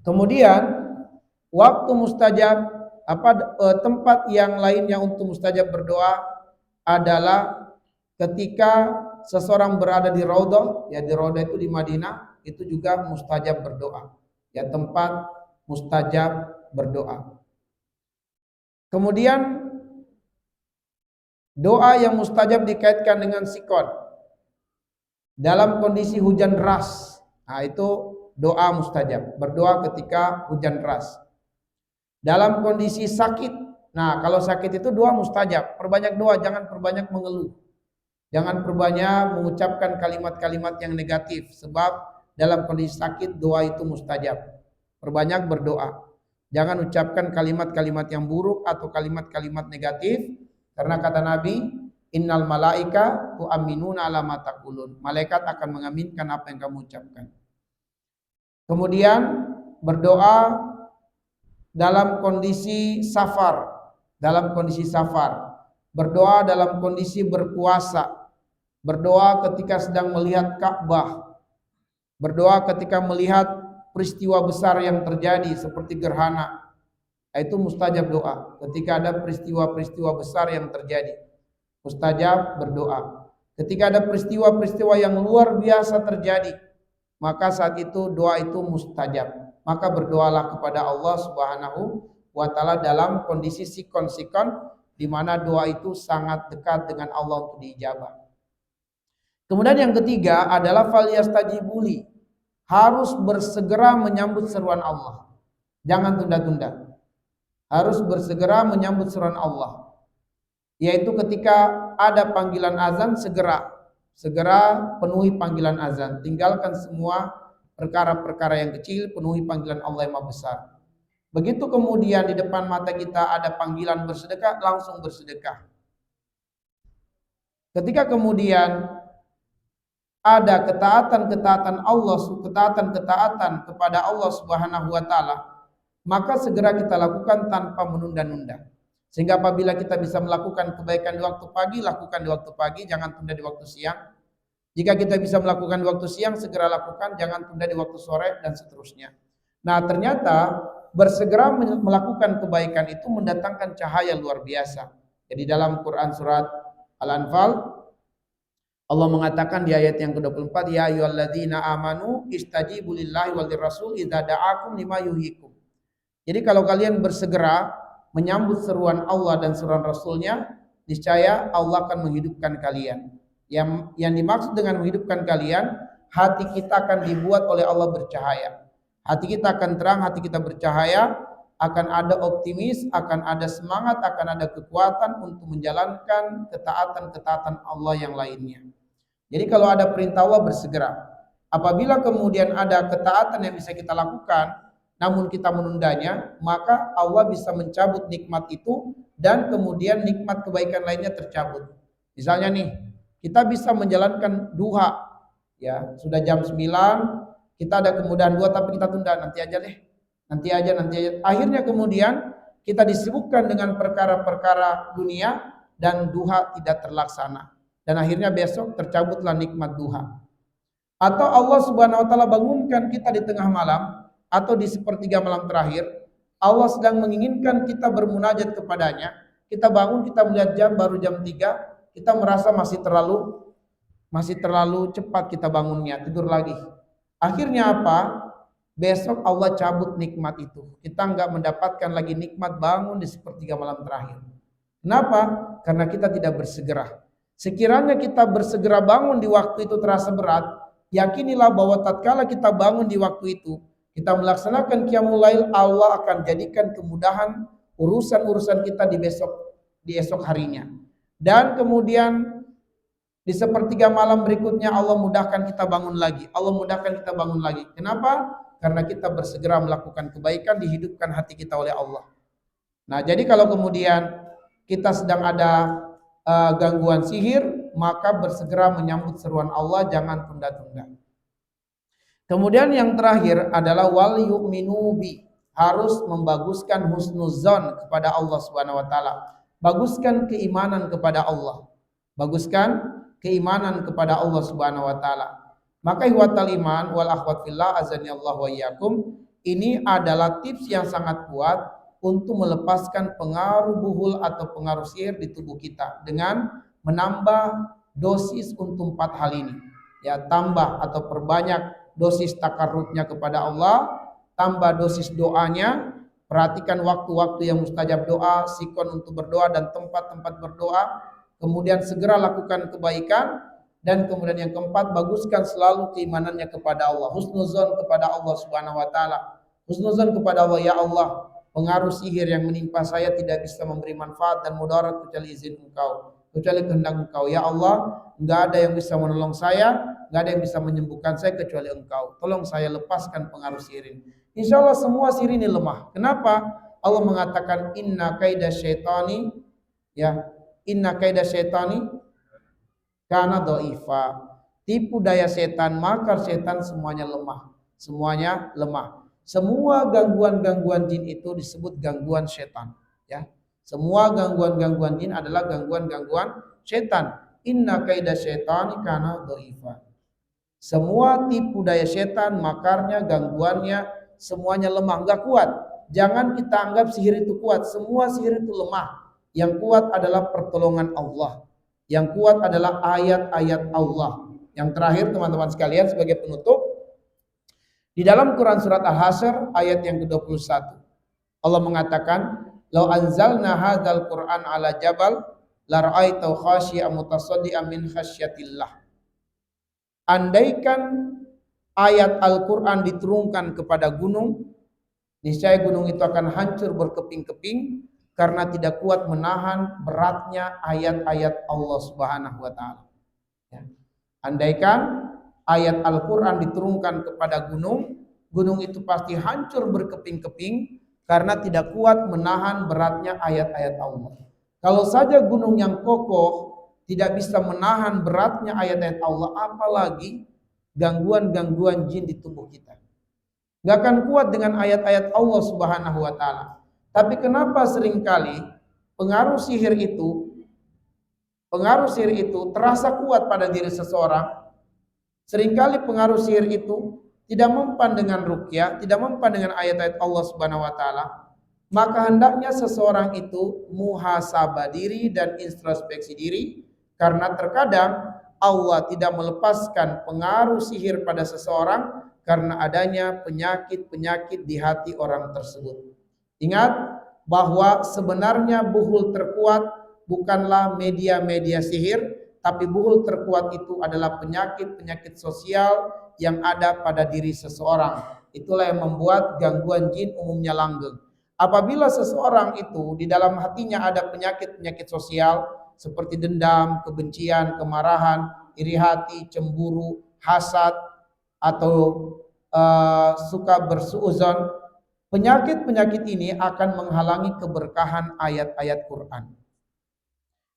Kemudian waktu mustajab, tempat yang lainnya untuk mustajab berdoa adalah ketika seseorang berada di Raudhah, ya, di Raudhah itu di Madinah, itu juga mustajab berdoa. Ya, tempat mustajab berdoa. Kemudian doa yang mustajab dikaitkan dengan sikon. Dalam kondisi hujan deras, nah itu doa mustajab. Berdoa ketika hujan deras. Dalam kondisi sakit, nah kalau sakit itu doa mustajab. Perbanyak doa, jangan perbanyak mengeluh. Jangan perbanyak mengucapkan kalimat-kalimat yang negatif. Sebab dalam kondisi sakit doa itu mustajab. Perbanyak berdoa. Jangan ucapkan kalimat-kalimat yang buruk atau kalimat-kalimat negatif. Karena kata Nabi, innal malaika tu'minuna ala ma taqulun. Malaikat akan mengaminkan apa yang kamu ucapkan. Kemudian berdoa dalam kondisi safar. Berdoa dalam kondisi berpuasa. Berdoa ketika sedang melihat Ka'bah. Berdoa ketika melihat peristiwa besar yang terjadi seperti gerhana. Itu mustajab doa. Ketika ada peristiwa-peristiwa besar yang terjadi, mustajab berdoa. Ketika ada peristiwa-peristiwa yang luar biasa terjadi, maka saat itu doa itu mustajab. Maka berdoalah kepada Allah Subhanahu wa taala dalam kondisi sikon-sikon, di mana doa itu sangat dekat dengan Allah untuk diijabah. Kemudian yang ketiga adalah falyastajibuli. Harus bersegera menyambut seruan Allah. Jangan tunda-tunda. Harus bersegera menyambut seruan Allah. Yaitu ketika ada panggilan azan, segera penuhi panggilan azan. Tinggalkan semua perkara-perkara yang kecil, penuhi panggilan Allah yang Maha Besar. Begitu kemudian di depan mata kita ada panggilan bersedekah, langsung bersedekah. Ketika kemudian ada ketaatan kepada Allah Subhanahu wa taala, maka segera kita lakukan tanpa menunda-nunda. Sehingga apabila kita bisa melakukan kebaikan di waktu pagi, lakukan di waktu pagi, jangan tunda di waktu siang. Jika kita bisa melakukan di waktu siang, segera lakukan, jangan tunda di waktu sore, dan seterusnya. Nah, ternyata bersegera melakukan kebaikan itu mendatangkan cahaya luar biasa. Jadi dalam Quran surat Al-Anfal, Allah mengatakan di ayat yang ke-24, ya ayyuhalladzina amanu istajibu lillahi wal rasul idza da'akum lima yuhyikum. Jadi kalau kalian bersegera menyambut seruan Allah dan seruan Rasulnya, niscaya Allah akan menghidupkan kalian. Yang dimaksud dengan menghidupkan kalian, hati kita akan dibuat oleh Allah bercahaya. Hati kita akan terang, hati kita bercahaya, akan ada optimis, akan ada semangat, akan ada kekuatan untuk menjalankan ketaatan-ketaatan Allah yang lainnya. Jadi kalau ada perintah Allah, bersegera. Apabila kemudian ada ketaatan yang bisa kita lakukan, namun kita menundanya, maka Allah bisa mencabut nikmat itu dan kemudian nikmat kebaikan lainnya tercabut. Misalnya nih, kita bisa menjalankan duha, ya sudah jam 9, kita ada kemudahan duha tapi kita tunda, nanti aja. Akhirnya kemudian kita disibukkan dengan perkara-perkara dunia dan duha tidak terlaksana. Dan akhirnya besok tercabutlah nikmat duha. Atau Allah Subhanahu wa taala bangunkan kita di tengah malam atau di sepertiga malam terakhir, Allah sedang menginginkan kita bermunajat kepadanya. Kita bangun, kita melihat jam baru jam 3, kita merasa masih terlalu cepat kita bangunnya, tidur lagi. Akhirnya apa? Besok Allah cabut nikmat itu. Kita enggak mendapatkan lagi nikmat bangun di sepertiga malam terakhir. Kenapa? Karena kita tidak bersegera. Sekiranya kita bersegera bangun di waktu itu terasa berat, yakinilah bahwa tatkala kita bangun di waktu itu, kita melaksanakan qiyamul lail, Allah akan jadikan kemudahan urusan-urusan kita di esok harinya. Dan kemudian di sepertiga malam berikutnya Allah mudahkan kita bangun lagi. Allah mudahkan kita bangun lagi. Kenapa? Karena kita bersegera melakukan kebaikan, dihidupkan hati kita oleh Allah. Nah, jadi kalau kemudian kita sedang ada gangguan sihir, maka bersegera menyambut seruan Allah, jangan tunda-tunda. Kemudian yang terakhir adalah wal yu'minu bi, harus membaguskan husnuzon kepada Allah Subhanahu wa taala. Baguskan keimanan kepada Allah. Baguskan keimanan kepada Allah Subhanahu wa taala. Maka ihwatal iman wal akhwat fillah azani Allah wa iyyakum, ini adalah tips yang sangat kuat untuk melepaskan pengaruh buhul atau pengaruh sihir di tubuh kita dengan menambah dosis untuk 4 hal ini. Ya, tambah atau perbanyak dosis takarrubnya kepada Allah, tambah dosis doanya, perhatikan waktu-waktu yang mustajab doa, sikon untuk berdoa dan tempat-tempat berdoa, kemudian segera lakukan kebaikan, dan kemudian yang keempat, baguskan selalu keimanannya kepada Allah, husnuzon kepada Allah Subhanahu wa taala. Husnuzon kepada Allah, ya Allah, pengaruh sihir yang menimpa saya tidak bisa memberi manfaat dan mudarat kecuali izin Engkau, kecuali kehendak Engkau. Ya Allah, enggak ada yang bisa menolong saya, enggak ada yang bisa menyembuhkan saya kecuali Engkau. Tolong saya lepaskan pengaruh sihir ini. Insya Allah semua sihir ini lemah. Kenapa? Allah mengatakan inna kaida syaitani, ya, inna kaida syaitani kana dhaifa. Tipu daya setan, makar setan semuanya lemah. Semuanya lemah. Semua gangguan-gangguan jin itu disebut gangguan setan, ya. Semua gangguan-gangguan jin adalah gangguan-gangguan setan. Inna kaida syaitani kana dhaifa. Semua tipu daya setan, makarnya, gangguannya semuanya lemah, enggak kuat. Jangan kita anggap sihir itu kuat. Semua sihir itu lemah. Yang kuat adalah pertolongan Allah. Yang kuat adalah ayat-ayat Allah. Yang terakhir teman-teman sekalian sebagai penutup, di dalam Quran surat Al-Hasyr ayat yang ke-21 Allah mengatakan, "Lau anzalna hadzal Qur'an 'ala jabal la ra'aitahu khashi'an mutasaddian min khasyatillah." Andaikan ayat Al-Qur'an diturunkan kepada gunung, niscaya gunung itu akan hancur berkeping-keping karena tidak kuat menahan beratnya ayat-ayat Allah Subhanahu wa taala. Ya. Andaikan ayat Al-Qur'an diturunkan kepada gunung, gunung itu pasti hancur berkeping-keping karena tidak kuat menahan beratnya ayat-ayat Allah. Kalau saja gunung yang kokoh tidak bisa menahan beratnya ayat-ayat Allah, apalagi gangguan-gangguan jin di tubuh kita. Gak akan kuat dengan ayat-ayat Allah Subhanahu wa taala. Tapi kenapa seringkali pengaruh sihir itu terasa kuat pada diri seseorang? Seringkali pengaruh sihir itu tidak mempan dengan ruqyah, tidak mempan dengan ayat-ayat Allah Subhanahu wa taala. Maka hendaknya seseorang itu muhasabah diri dan introspeksi diri, karena terkadang Allah tidak melepaskan pengaruh sihir pada seseorang karena adanya penyakit-penyakit di hati orang tersebut. Ingat bahwa sebenarnya buhul terkuat bukanlah media-media sihir, tapi buhul terkuat itu adalah penyakit-penyakit sosial yang ada pada diri seseorang. Itulah yang membuat gangguan jin umumnya langgeng. Apabila seseorang itu di dalam hatinya ada penyakit-penyakit sosial seperti dendam, kebencian, kemarahan, iri hati, cemburu, hasad, atau suka bersuuzon, penyakit-penyakit ini akan menghalangi keberkahan ayat-ayat Quran.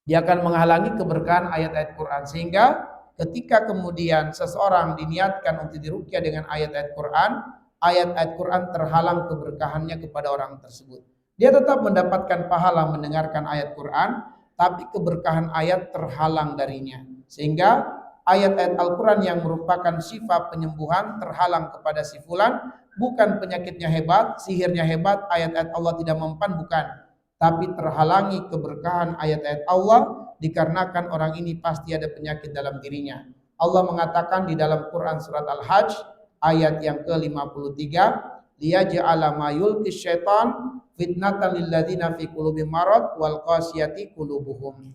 Dia akan menghalangi keberkahan ayat-ayat Quran, sehingga ketika kemudian seseorang diniatkan untuk diruqyah dengan ayat-ayat Quran terhalang keberkahannya kepada orang tersebut. Dia tetap mendapatkan pahala mendengarkan ayat Quran, tapi keberkahan ayat terhalang darinya. Sehingga ayat-ayat Al-Quran yang merupakan sifat penyembuhan terhalang kepada si fulan, bukan penyakitnya hebat, sihirnya hebat, ayat-ayat Allah tidak mempan, bukan. Tapi terhalangi keberkahan ayat-ayat Allah dikarenakan orang ini pasti ada penyakit dalam dirinya. Allah mengatakan di dalam Quran surat Al-Hajj ayat yang ke-53, liyaj'ala ma yulqis syaitan fitnatan lil ladzina fi qulubihim marad wal qasiyati qulubuhum.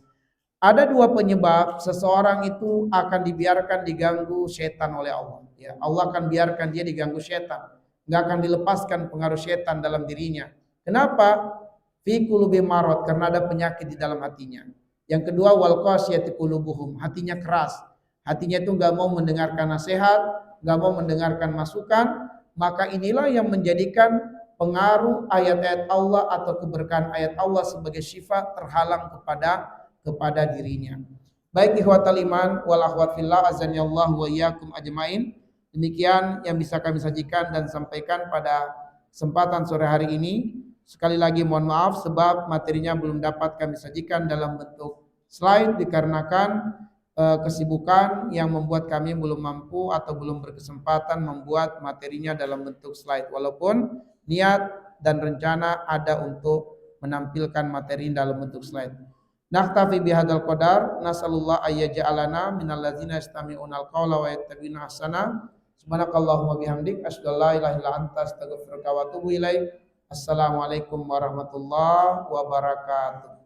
Ada dua penyebab seseorang itu akan dibiarkan diganggu setan oleh Allah. Ya, Allah akan biarkan dia diganggu setan, nggak akan dilepaskan pengaruh setan dalam dirinya. Kenapa? Fi qulubi marad, karena ada penyakit di dalam hatinya. Yang kedua, wal qasiyati qulubuhum, hatinya keras. Hatinya itu nggak mau mendengarkan nasihat, nggak mau mendengarkan masukan. Maka inilah yang menjadikan pengaruh ayat-ayat Allah atau keberkahan ayat Allah sebagai sifat terhalang kepada dirinya. Baik ikhwatal iman wal akhwat fillah, azani Allah wa iyyakum ajmain. Demikian yang bisa kami sajikan dan sampaikan pada kesempatan sore hari ini. Sekali lagi mohon maaf sebab materinya belum dapat kami sajikan dalam bentuk slide dikarenakan kesibukan yang membuat kami belum mampu atau belum berkesempatan membuat materinya dalam bentuk slide, walaupun niat dan rencana ada untuk menampilkan materi dalam bentuk slide. Naktafi bihadzal qadar, nasallallahu ayyaj'alana minal ladzina yastami'unal qawla wa yattabi'una ahsana. Subhanakallahumma bihamdik asyhadu an la ilaha illa anta astaghfiruka wa atubu ilaik. Assalamualaikum warahmatullahi wabarakatuh.